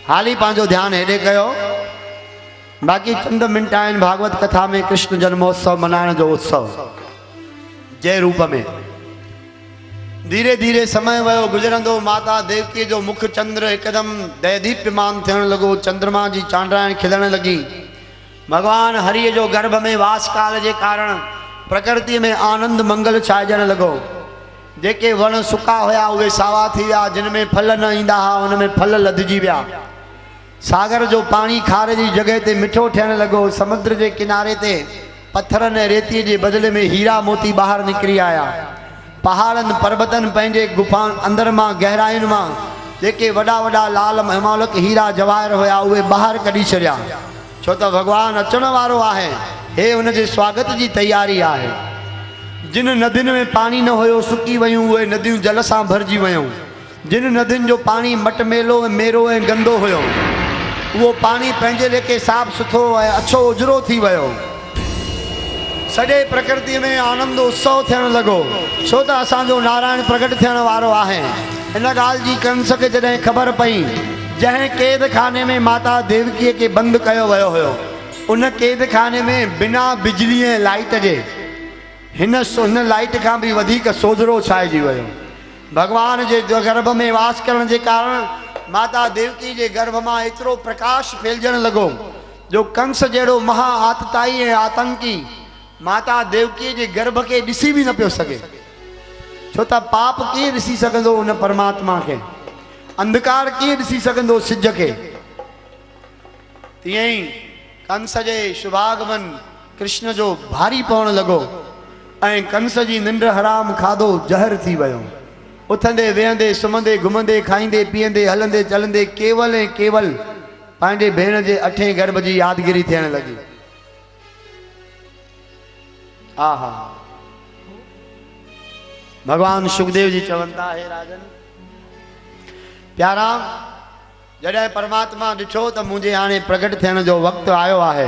Speaker 1: हाली पंहिंजो ध्यानु हेॾे कयो। बाक़ी चंद मिंट आहिनि भागवत कथा में कृष्ण जन्मोत्सव मनाइण जो उत्सव जय रूप में। धीरे धीरे समय वयो गुजरंदो। माता देवकी जो मुख चंद्र एकदम दैदीप्यमान थियण लॻो, चंद्रमा जी चांड्राइण खिलण लगी। भगवान हरिय जो गर्भ में वास काल के कारण प्रकृति में आनंद मंगल छाइजण लॻो। जेके वण सुका हुआ उहे सावा थी विया, जिनमें फल न ईंदा हा उनमें फल लदजी विया। सागर जो पानी खार जी जगह ते मिठो थियण लॻो। समुद्र के किनारे ते पत्थरन ऐं रेतीअ जे बदले में हीरा मोती बाहर निकरी आया। पहाड़न पर्वतन पंहिंजे गुफा अंदर मां गहराइन मां जेके वॾा वॾा लाल महमौलक हीरा जवाहर हुआ उहे बाहर कढी छॾिया। छो त भगवान अचण वारो आहे। हे उनके स्वागत की तैयारी है। जिन नदियुनि में पानी न हुयो सुकी वयूं उहे नदियूं जल सां भरजी वयूं। जिन नदियुनि जो पानी मटमेलो मेरो ऐं गंदो हुयो वो पानी पंहिंजे लेखे साफ़ सुथरो ऐं अच्छो उजरो थी वयो। सॼे प्रकृति में आनंद उत्सव थियण लॻो। छो त असांजो नारायण प्रकट थियण वारो आहे। इन ॻाल्हि जी कंस खे जॾहिं ख़बर पई, जंहिं कैद खाने में माता देवकीअ के बंद कयो वयो हुयो उन कैद खाने में बिना बिजली ऐं लाइट जे हिन लाइट का भी वधिक सोजरो छाइजी वयो। भगवान जे गर्भ में वास करण के कारण माता देवकी के गर्भ में एतरो प्रकाश फैलजण लॻो जो कंस जहिड़ो महा आतताई ऐं आतंकी माता देवकी के गर्भ के ॾिसी भी न पियो सके। छो त पाप कीअं ॾिसी सघंदो उन परमात्मा के, अंधकार कीअं ॾिसी सघंदो सिज के। तीअं ई कंस जे शुभागमन कृष्ण जो भारी पवण लॻो ऐं कंस जी निंड हराम खाधो जहर थी वयो। उथंदे वेहंदे सुम्हंदे घुमंदे खाईंदे पीअंदे हलंदे चलंदे केवल ऐं केवल पंहिंजे भेण जे 8 गर्भ जी यादगिरी थियण लॻी। आहा भगवान सुखदेव जी चवनि था हे राजन प्यारा जॾहिं परमात्मा ॾिठो त मुंहिंजे हाणे प्रगट थियण जो वक़्तु आयो आहे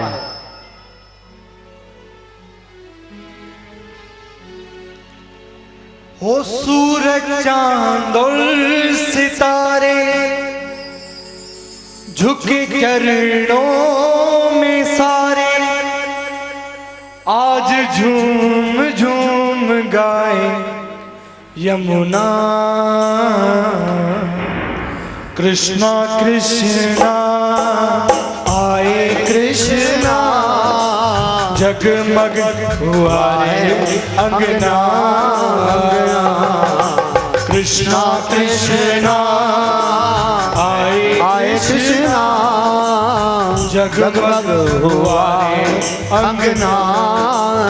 Speaker 3: हो सूरज चांद और सितारे झुके चरणों में सारे आज झूम झूम गाए यमुना कृष्णा कृष्णा आए कृष्णा जगमग हुआ है अंगना कृष्णा कृष्णा आए
Speaker 1: कृष्णा
Speaker 3: जगमग हुआ है अंगना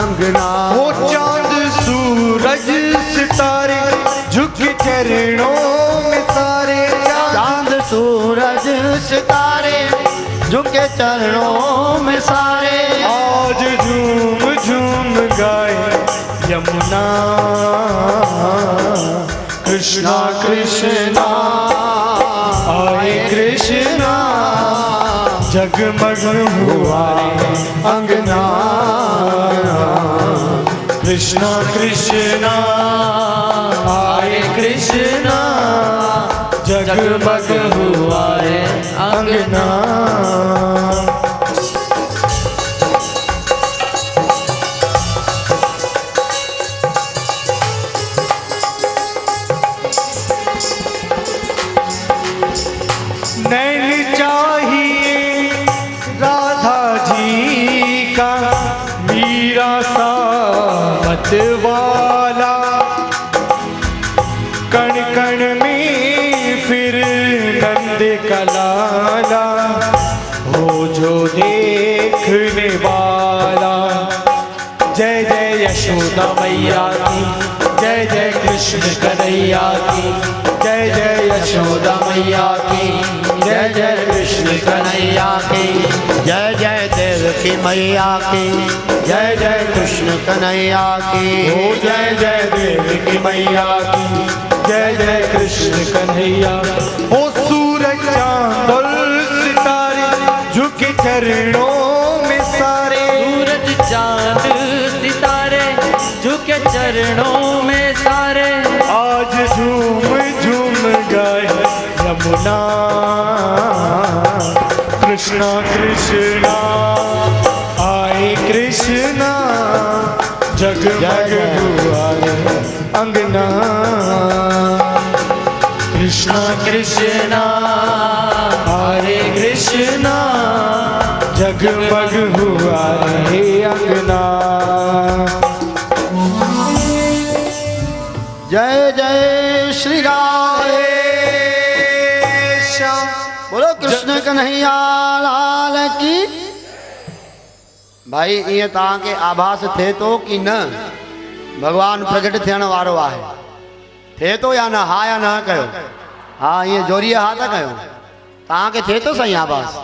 Speaker 1: अंगना।
Speaker 3: वो चांद सूरज सितारे झुके चरणों में सारे
Speaker 1: चांद सूरज सितारे झुके चरणों में सारे
Speaker 3: आज झूम झूम गाए यमुना कृष्णा कृष्णा आए कृष्णा जगमग हुआ अंगना कृष्णा कृष्णा आए कृष्णा जगमग हुआ है अंगना। नैन चाहिए राधा जी का मीरा सा मतवाला कण कण में फिर नंद का लाला हो जो देखने वाला। जय जय यशोदा मैया की जय जय कृष्ण कन्हैया की जय जय यशोदा मैया की जय जय कृष्ण कन्हैया की
Speaker 1: जय जय देवकी मैया की जय जय कृष्ण कन्हैया की
Speaker 3: ओ जय जय देवकी मैया की जय जय कृष्ण कन्हैया। ओ सूरज चांद और सितारे झुके चरणों में सारे
Speaker 2: सूरज चांद सितारे झुके चरणों में सारे
Speaker 3: आज झूम झूम गाए यमुना कृष्णा कृष्णा आए कृष्णा जगमग हुआ है अंगना कृष्णा
Speaker 2: कृष्णा
Speaker 3: हरे कृष्णा जगमग हुआ है अंगना।
Speaker 1: जय जय श्री राम
Speaker 3: श्याम
Speaker 1: बोलो कृष्ण कन्हैया लाल की। भाई ये तव्हांखे आभास थे तो कि न भगवान प्रगट थियण वारो आहे थे तो या न हा या न कयो हाँ ये जोरीअ हा था कयो तव्हांखे थे तो सही आभास।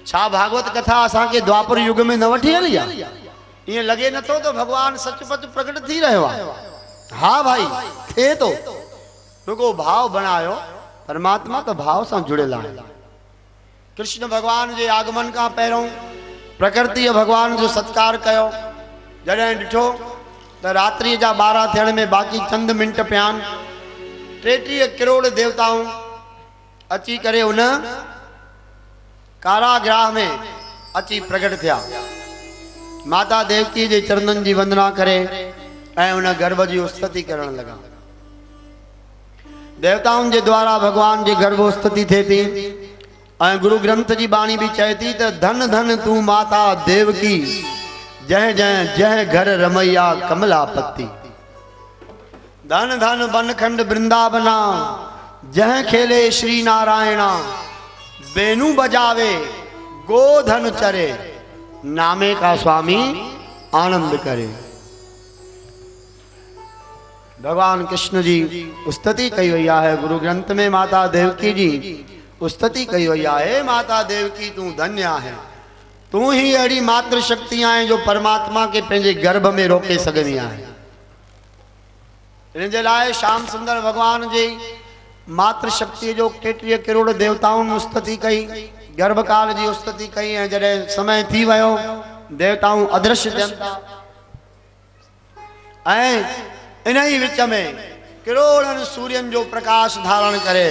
Speaker 1: छा भागवत कथा असांखे द्वापर युग में न वठी हली आहे ईअं लॻे नथो तो भगवान सचपच प्रगट थी रहियो आहे। हाँ भाई थे तो रुगो भाव बनायो परमात्मा तो भाव से जुड़ेला है। कृष्ण भगवान के आगमन का पहिरों प्रकृति भगवान जो सत्कार कयो जॾहिं ॾिठो तो रात्रि जा 12 थियण में बाक़ी चंद मिंट पियान 33 करोड़ देवताऊं अची करे उन कारागृह में अची प्रगट थिया। माता देवकी के चरणन की वंदना करे ऐं उन गर्भ की स्तुति करण लगा। देवताओं के द्वारा भगवान की गर्भोस्तुति थे थी ऐं गुरु ग्रंथ की बाणी भी चए थी तो धन धन तू माता देवकी जय जय जय घर रमैया कमला पत्ती। धन धन बनखंड वृंदावना जय खेले श्री नारायणा बेनु बजावे गोधन चरे नामे का स्वामी आनंद करे। भगवान कृष्ण जी स्तुति कई वही है। गुरु ग्रंथ में माता देवकी जी स्तुति कई वही है। माता देवकी तू धन्य है, तू ही अड़ी मात्र शक्तियां हैं जो परमात्मा के पंहिंजे गर्भ में रोके सघंदी आहे। इन जे लाइ श्याम सुंदर भगवान जी मात्र शक्ति जो 33 करोड़ देवताउन स्तुति कई, गर्भकाल जी स्तुति कई है। जॾहिं समय थी वियो देवताऊं अदृश्य थियनि था ऐं इन ही विच में करोड़नि सूर्यन जो प्रकाश धारण करे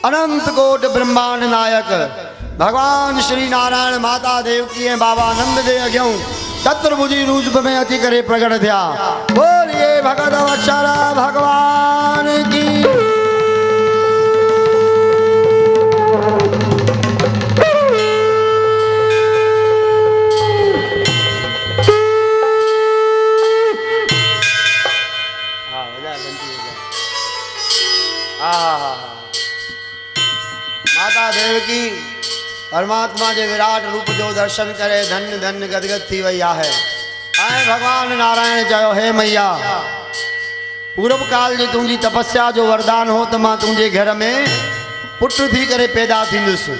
Speaker 1: अनंत कोट ब्रह्मांड नायक भगवान श्री नारायण माता देवकी ऐं बाबा नंद जे अॻियां चतुर्भुजी रूप में अची करे प्रगट थिया। बोलिए भगत वत्सल भगवान की। माता देवकी परमात्मा के विराट रूप जो दर्शन करे धन्य धन्य गदगद थी वही है। ऐं भगवान नारायण चयो हे मैया पूर्व काल जी तुझी तपस्या जो वरदान हो तो मां तुझे घर में पुत्र थी करे पैदा थींदुसि।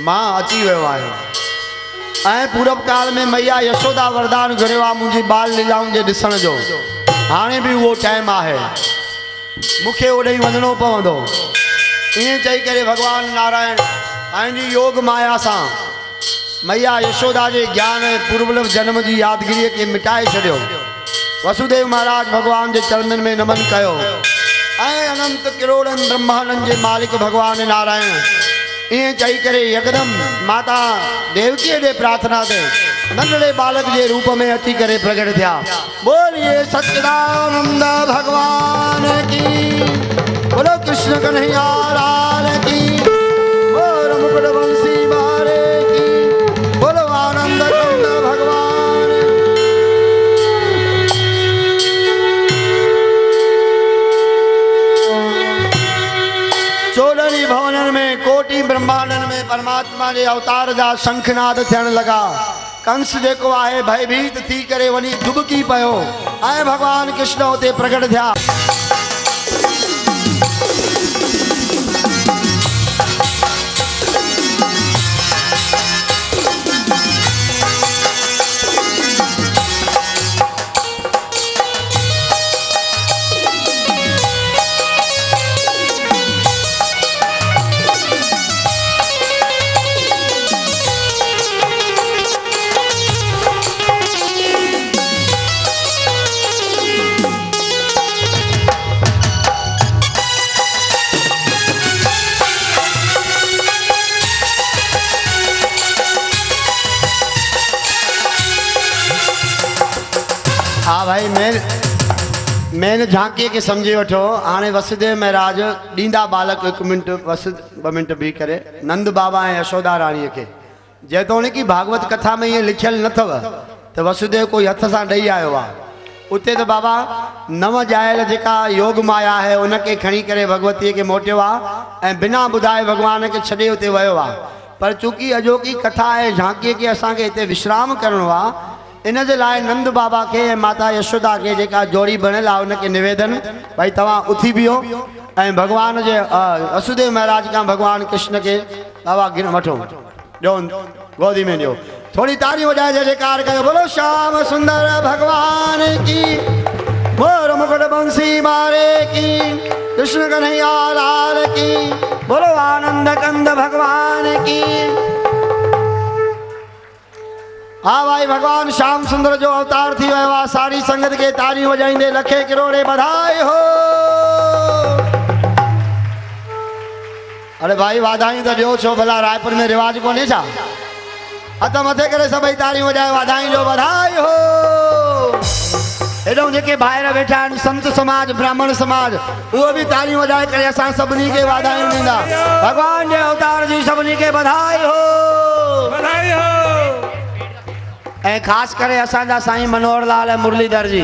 Speaker 1: मां अची वियो आहियां ऐं पूर्व काल में मैया यशोदा वरदान घुरियो आहे मुंहिंजी बाल लीलाउनि जे ॾिसण जो। हाणे बि उहो टाइम आहे, मूंखे ओॾे वञिणो पवंदो। ईअं चई करे भगवान नारायण पंहिंजी योग माया सां मैया यशोदा के ज्ञान पूर्वलव जन्म की यादगिरी के मिटाए छो। वसुदेव महाराज भगवान के चरणन में नमन कयो ऐं अनंत करोड़न ब्रह्मांडन के मालिक भगवान नारायण इं चई करे यकदम माता देवकी के प्रार्थना से नंढड़े बालक के रूप में अची करे प्रगट थिया। बोलिए सच्चिदानंद भगवान की, बोलो कृष्ण कन्हैया लाल की, बोलो मुकुट बंसी मारे की, बोलो आनंद कंद भगवान। चोदहनि भवनन में कोटि ब्रह्मांडन में परमात्मा के अवतार जा शंखनाद थियण लगा। कंस जेको आहे भयभीत थी करे वनी डुबकी पयो ऐं भगवान कृष्ण उते प्रगट थिया। हाँ भाई मैंने झांकी के समझे वठो। हाणे वसुदेव महाराज डींदा बालक 1 मिनट बस 2 मिनट भी करे नंद बाबा ऐं यशोदा रानी के जेतोणीकि भागवत कथा में ये लिखियल न थव तो वसुदेव कोई हथ सां ॾेई आयो आहे। उते तो बाबा नव जायल जेका योग माया है उनके खणी करे भगवती के मोटियो आहे ऐं बिना ॿुधाए भगवान के छॾे उते वियो आहे। पर चूंकि अॼोकी कथा है झांकी के असांखे हिते विश्राम करणो आहे इन जे लाइ नंद बाबा के माता यशोदा के जेका जोड़ी बणियल आहे उनके निवेदन भाई तव्हां उथी बीहो ऐं भगवान जे वसुदेव महाराज का भगवान कृष्ण के बाबा गिर वठो ॾियो गोदी में ॾियो। थोड़ी ताली वजाए जयकार कयो। बोलो श्याम सुंदर भगवान की, मोर मुकुट बंसी मारे की, कृष्ण कन्हैया लाल की, बोलो आनंद कंद भगवान की। हाँ भाई भगवान श्याम सुंदर जो अवतार थी वियो आहे। सारी संगत के ताली वजाईंदे लखे करोड़े बधाई हो। अरे भाई वाधाई तो ॾियो छो भला रायपुर में रिवाज कोन्हे छा? हथ मथे करे सभई ताली वजाए वाधाई जो बधाई हो। एॾो जेके ॿाहिरि वेठा आहिनि संत समाज ब्राह्मण समाज उहो भी ताली वजाए करे असां सभिनी के वाधायूं ॾींदा। भगवान जे अवतार जी सभिनी के बधाई हो, बधाई हो। ऐं ख़ासि करे असांजा साईं मनोहर लाल ऐं मुरलीधर जी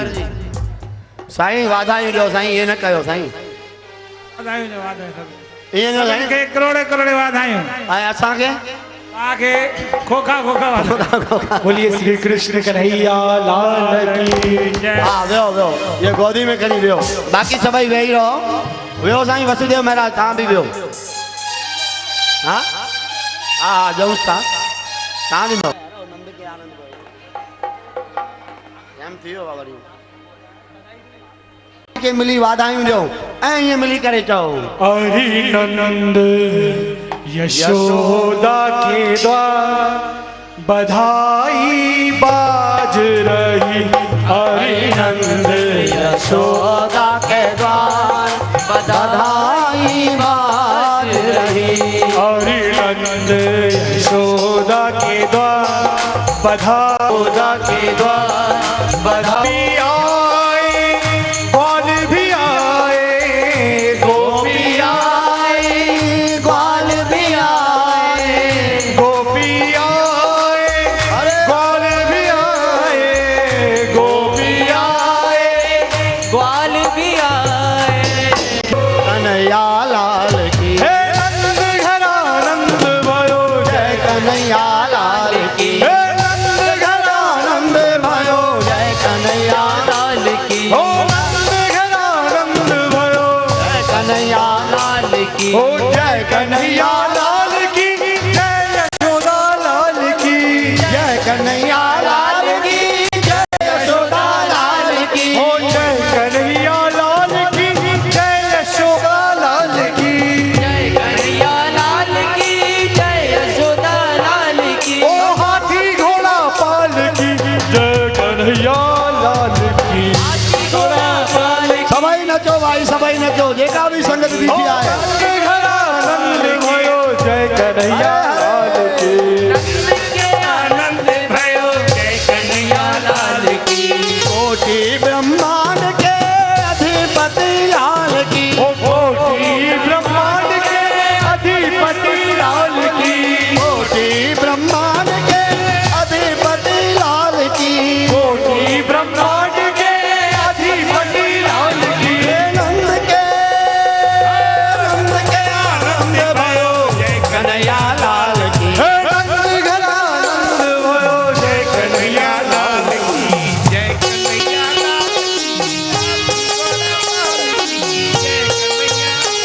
Speaker 1: साईं वाधायूं ॾियो साईं। ये न कयो साईं,
Speaker 2: वाधायूं ॾियो, वाधायूं
Speaker 1: ईअं न साईं,
Speaker 2: करोड़े करोड़े वाधायूं।
Speaker 1: ऐं असांखे
Speaker 2: आगे खोखा खोखा वाला।
Speaker 3: बोलिए श्री कृष्ण कन्हैया लाल की
Speaker 2: जय।
Speaker 1: हाँ वेहो वेहो ये गोदी में खड़ी वेहो बाक़ी सभई वेही रहो वेहो साईं वसुदेव महाराज तव्हां बि वेहो हाँ हाँ जऊं तव्हां बि वेहो एम थी वियो आहे वरी के मिली वाधायूं ॾियो ऐं ईअं मिली करे चओ
Speaker 3: हरि नंद यशोदा के द्वार बधाई बाज रही हरि नंद
Speaker 1: यशोदा के द्वार बधाई बाज रही
Speaker 3: हरि नंद यशोदा के द्वार बधाई
Speaker 1: के द्वार बधाई
Speaker 3: ओ जय कन्हैया लाल की जय यशोदा लाल की
Speaker 1: जय कन्हैया लाल की जय यशोदा लाल की
Speaker 3: ओ जय कन्हैया लाल की जय यशोदा लाल की
Speaker 2: जय कन्हैया लाल की जय यशोदा लाल की।
Speaker 3: ओ हाथी घोड़ा पाल की जय कन्हैया लाल की
Speaker 2: घोड़ा पाल की।
Speaker 1: सभई नचो भाई सभई नचो जेका भी संगत बीठी आहे
Speaker 3: जय कन्हैया लाल की
Speaker 2: नंद के आनंद भयो जय कन्हैया लाल की।
Speaker 1: कोटि ब्रह्मांड के अधिपति लाल की
Speaker 3: ओ कोटि ब्रह्मांड के अधिपति लाल की
Speaker 1: कोटि ब्रह्मांड के अधिपति लाल की
Speaker 3: कोटि ब्रह्मांड के अधिपति लाल की
Speaker 1: नंद के आनंद भयो
Speaker 2: जय
Speaker 1: कन्हैया लाल की
Speaker 3: नंद घरा नंद भयो जय कन्हैया लाल की
Speaker 2: जय कन्हैया लाल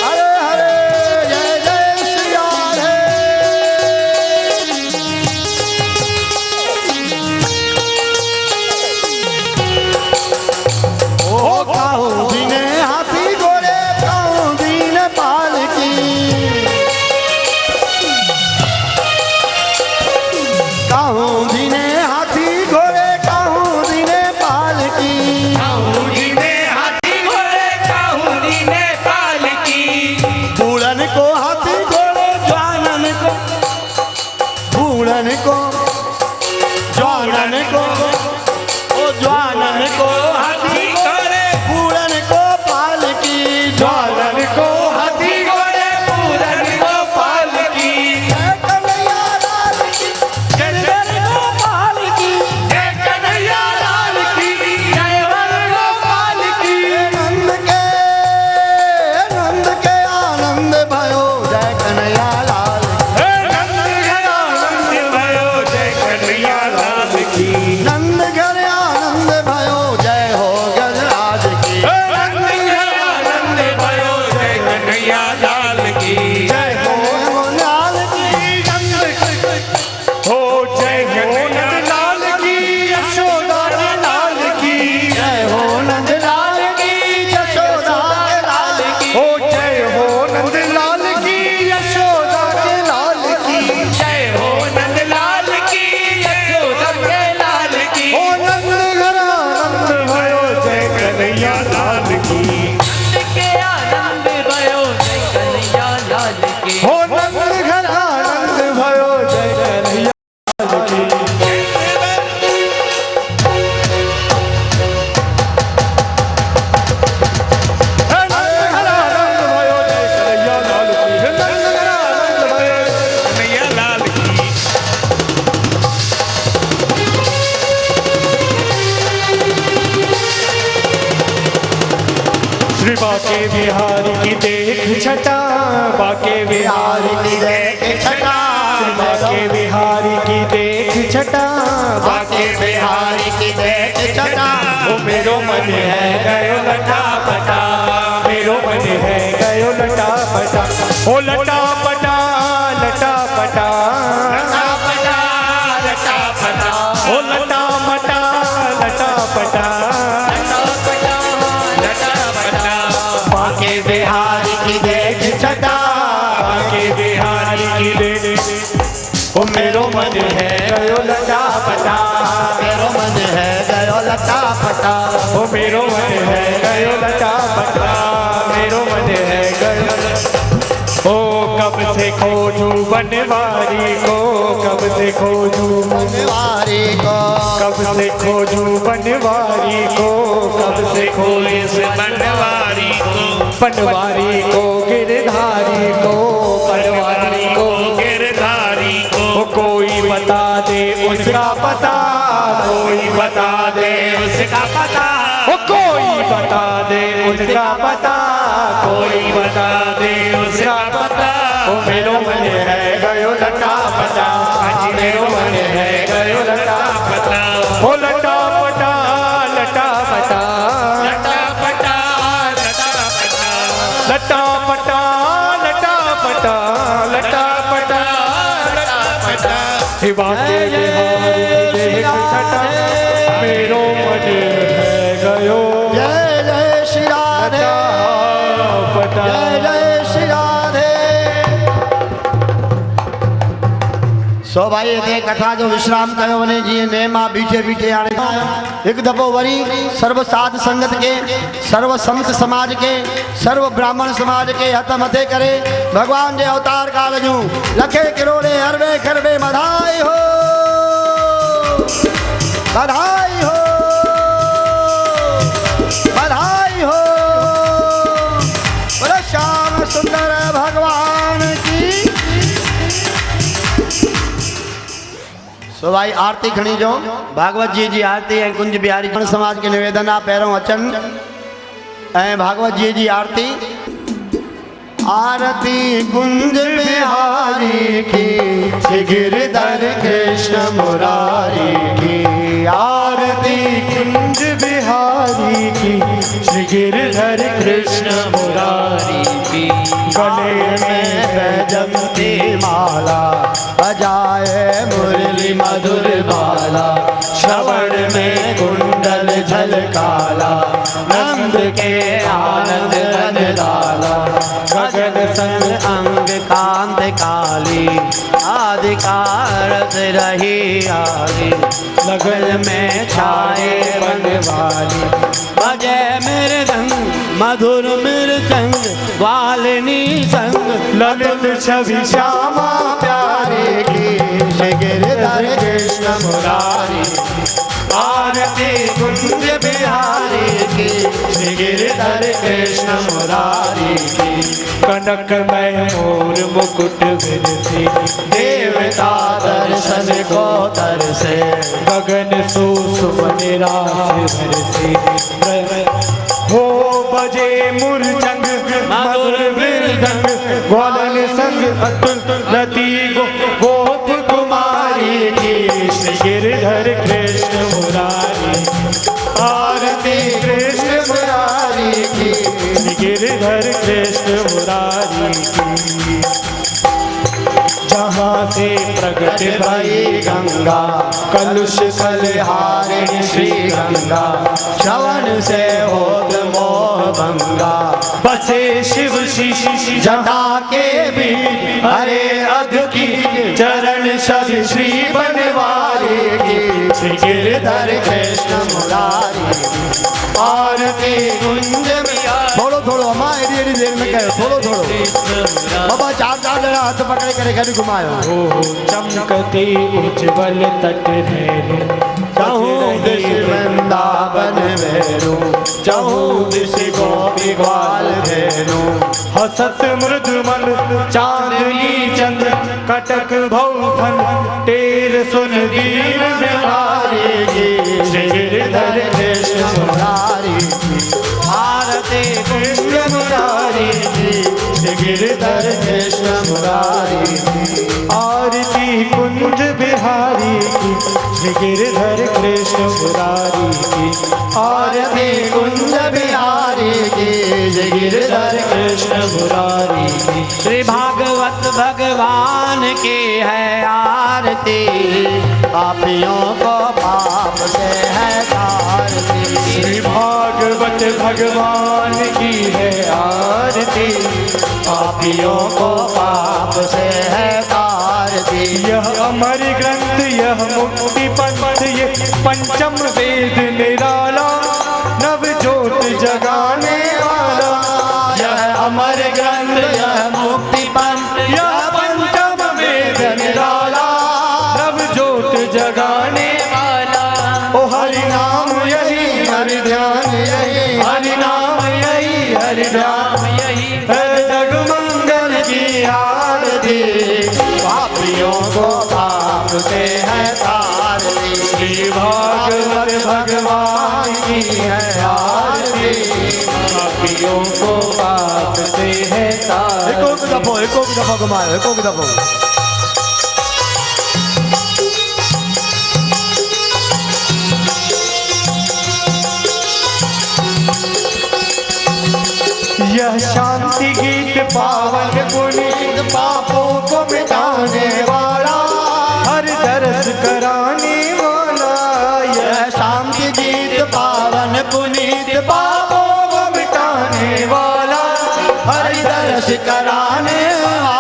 Speaker 1: हरे हरे जय जय श्री राधे ओ काहू दीने हाथी घोड़े काहू दीन पाल की काहू दीने हाथी घोड़े काहू दीने पाल की
Speaker 2: काहुनी ने हाथी घोड़े काहुनी ने पाल की।
Speaker 1: बूढ़न को हाथी घोड़े जवानन को बूढ़न को जवानन को ओ जवानन को
Speaker 2: हाथी घोड़े
Speaker 1: बूढ़न को पाल की
Speaker 3: ज्वालन को
Speaker 2: हाथी घोड़े पूरन को पाल की।
Speaker 1: जय कन्हैया लाल की
Speaker 2: जय
Speaker 1: गोपाल की
Speaker 2: जय कन्हैया लाल की जय वर गोपाल की।
Speaker 1: नंद के आनंद भयो जय कन्हैया लाल
Speaker 3: नंद घरा नंद भयो जय कन्हैया लाल की
Speaker 1: नंद घर आनंद भयो जय हो गजराज की
Speaker 3: नंद घरा
Speaker 2: आनंद भयो जय कन्हैया लाल की।
Speaker 1: जय हो लाल की
Speaker 3: हो जय हो नंद लाल की यशोदा के लाल की
Speaker 1: जय हो नंद लाल की यशोदा के लाल की
Speaker 3: हो जय हो नंद लाल की यशोदा के लाल की
Speaker 2: जय हो नंद लाल की यशोदा के लाल की।
Speaker 3: हो नंद घरा नंद भयो जय कन्हैया लाल की
Speaker 2: नंद के आनंद भयो जय कन्हैया लाल की।
Speaker 3: हो नंद घरा नंद भयो जय कन्हैया लाल की नंद घरा नंद भयो जय कन्हैया लाल की नंद घरा नंद भयो
Speaker 2: कन्हैया लाल की।
Speaker 3: श्री बाके बिहारी की देख छटा बाके बिहारी
Speaker 1: बिहार की देख छटा
Speaker 3: बाके बिहारी छटा,
Speaker 1: बाके बिहारी की देख छटा।
Speaker 3: ओ मेरो मन है गयो लटा पटा, मेरो मन है गयो लटा पटा, ओ लटा पटा लटा पटा,
Speaker 1: लटा पटा लटा पटा,
Speaker 3: ओ लटा मटा लटा पटा,
Speaker 1: लटा पटा बाके बिहारी की देख छटा,
Speaker 3: बाके बिहारी की दे। ओ मेरो मन है गयो लटा पटा,
Speaker 1: मेरो मन है गयो लटा पटा।
Speaker 3: ओ मेरो मन है गयो लटा पटा, मेरो मन है गयो। ओ कब से खोजूं बनवारी को, कब से खोजूं
Speaker 1: बनवारी को,
Speaker 3: कब से खोजूं बनवारी को, कब से खोजूं
Speaker 2: बनवारी को,
Speaker 3: बनवारी को गिरधारी को, बनवारी को
Speaker 2: गिरधारी को,
Speaker 3: ओ कोई बता दे उसका पता, कोई बता दे
Speaker 2: उसका पता,
Speaker 3: ओ कोई बता दे उसका पता, कोई बता दे उसका पता। ओ मेरो मन है गयो लटा पटा, मेरो मन है गयो लटा
Speaker 2: पता,
Speaker 3: ओ लटा पटा लटा पटा,
Speaker 2: लटा पटा लटा पटा,
Speaker 3: लटा पटा लटा पटा, लटा पटा
Speaker 2: लटा पटा,
Speaker 3: हे बाके बिहारी देख छटा, मेरो मन है गयो
Speaker 1: जय जय श्री राधे,
Speaker 3: पटा।
Speaker 1: जय जय श्री राधे। सो भाई ये कथा जो विश्राम कयो वने जी ने मां बीठे बीठे आने एक दफो वरी सर्व साध संगत के, सर्व संत समाज के, सर्व ब्राह्मण समाज के हथ मथे करे भगवान जे अवतार काल जूं लखे करोड़े अरबे खरबे बधाई हो, बधाई हो, बधाई हो। बोलो श्याम सुंदर भगवान की। सो भाई आरती खणी जो भागवत जी आरती ऐं कुंज बिहारी समाज के निवेदन आ पहिरों अचन ऐं भागवत जी आरती। आरती कुंज बिहारी की, श्री गिरधर कृष्ण मुरारी की। आरती
Speaker 3: कुंज बिहारी की, श्री गिरधर कृष्ण मुरारी की।
Speaker 1: गले में बैजंती माला, बजाए मुरली मधुर बाला। श्रवण में कुंडल झलकाला, नंद के आनंद घन डाला। गगन संग अंग कांत काली, आदिकारत रही आली। लगन में छाए बनवाली, बजे मृदंग मधुर मृदंग। वालिनी संग
Speaker 3: ललित छवि श्यामा
Speaker 1: प्यारे की, श्री गिरधर कृष्ण मुरारी। आरती कुंज बिहारी की, श्री गिरधर कृष्ण मुरारी की।
Speaker 3: कनक में मोर मुकुट विरसी,
Speaker 1: देवता दर्शन को तरसे।
Speaker 3: गगन सुसुमन रास बरसी। हो बजे मुरचंग मधुर मृदंग, ग्वालन संग अतुल रति गोप कुमारी की। श्री गिरधर कृष्ण मुरारी।
Speaker 1: आरती कृष्ण मुरारी की,
Speaker 3: श्री गिरधर कृष्ण मुरारी की। जहाँ से प्रगट
Speaker 1: भई गंगा, कलुष कलहारिणी श्री गंगा। श्रवण से होत मोह भंगा,
Speaker 3: बसे शिव शिशि
Speaker 1: जटा के बीच हरे अध की। चरण सद श्री बनवारी की, श्री गिरधर कृष्ण मुरारी। आरती कुंज बिहारी। थोड़ो थोड़ो अम्मा एडी एडी देर में कहो, थोड़ो थोड़ो बाबा। चार चार जरा हाथ पकड़े करे घर घुमायो।
Speaker 3: हो चमकते उज्जवल तट धेनु,
Speaker 1: चाहूं दिश वृंदावन भेरू, चाहूं दिश गोपी ग्वाल धेनु।
Speaker 3: हसत मृदुमल चांदनी चंद्र, कटक भौफन टेर सुन दीन
Speaker 1: बिहारी की, श्री गिरधर कृष्ण मुरारी की। आरती कुंज मुरारी की, श्री गिरधर कृष्ण मुरारी की।
Speaker 3: आरती कुंज बिहारी की, कृष्ण मुरारी की
Speaker 1: आरती कुंज बिहारी की जय गिरधर
Speaker 3: कृष्ण मुरारी की
Speaker 2: श्री भागवत भगवान की है आरती,
Speaker 1: पापियों को पाप से है तारती।
Speaker 3: श्री भागवत भगवान की है आरती,
Speaker 1: पापियों को पाप से है तारती।
Speaker 3: यह अमर ग्रंथ यह मुक्ति पंथ ये पंचम वेद निराला, नव ज्योत जगाने वाला।
Speaker 1: यह अमर ग्रंथ यह मुक्ति पंथ
Speaker 3: यह पंचम वेद निराला, नव ज्योत जगाने
Speaker 2: वाला।
Speaker 3: ओ हरि नाम यही हरि ध्यान यही, हरि नाम यही हरि ध्यान
Speaker 2: यही
Speaker 3: है जगमंगल की आरती,
Speaker 1: पापियों को पाप से है तारती।
Speaker 3: श्री भागवत भगवान की है आरती, पापियों को पाप से है
Speaker 1: एक दफा घुमाओ, एक दफा।
Speaker 3: यह शांति गीत पावन पुनीत पापों को मिटाने वाला, हर दर्श कराने वाला।
Speaker 1: यह शांति गीत पावन पुनीत
Speaker 3: पापों को मिटाने वाला,
Speaker 1: हर दर्श कराने वाला।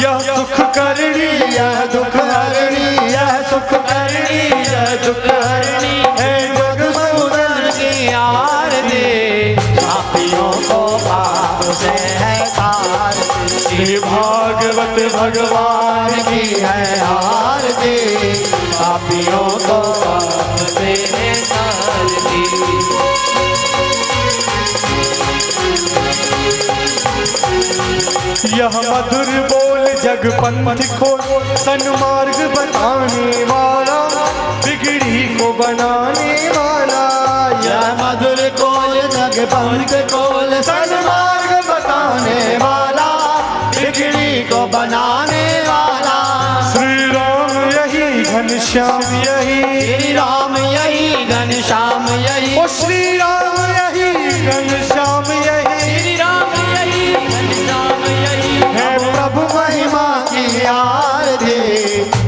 Speaker 3: यह सुख करणी
Speaker 1: यह दुख हरणी
Speaker 3: यह सुख करणी यह दुख हरणी है जग सुंदर
Speaker 2: की आरती,
Speaker 1: पापियों को पाप से है तारती।
Speaker 3: श्री भागवत भगवान
Speaker 1: की है आरती, पापियों को
Speaker 2: पाप से है तारती।
Speaker 3: यह मधुर बोल जग पंथ खोल, सन्मार्ग बताने वाला, बिगड़ी को बनाने वाला।
Speaker 1: यह मधुर कोल जग पंथ कोल सन्मार्ग बताने वाला, बिगड़ी को बनाने वाला।
Speaker 3: श्री राम यही घनश्याम यही,
Speaker 1: श्री राम यही घनश्याम यही,
Speaker 3: ओ श्री राम यही घनश्याम यही
Speaker 2: श्री राम यही घनश्याम यही
Speaker 3: है प्रभु
Speaker 1: महिमा की आरती,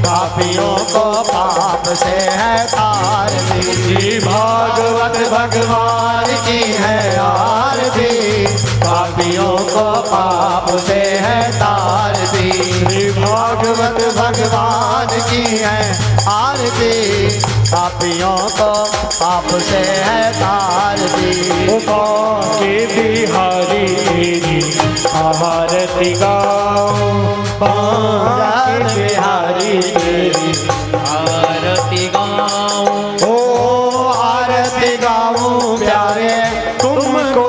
Speaker 1: पापियों को पाप से है तारती।
Speaker 3: श्री भागवत
Speaker 1: भगवान की है आरती, पापियों को पाप से है तारती।
Speaker 3: श्री
Speaker 1: भागवत भगवान की है आरती, पापियों को पाप से है तारती।
Speaker 3: के बिहारी तेरी आरती गाओ,
Speaker 1: बांके बिहारी तेरी
Speaker 2: आरती गाऊं,
Speaker 1: ओ आरती गाऊं प्यारे
Speaker 3: तुमको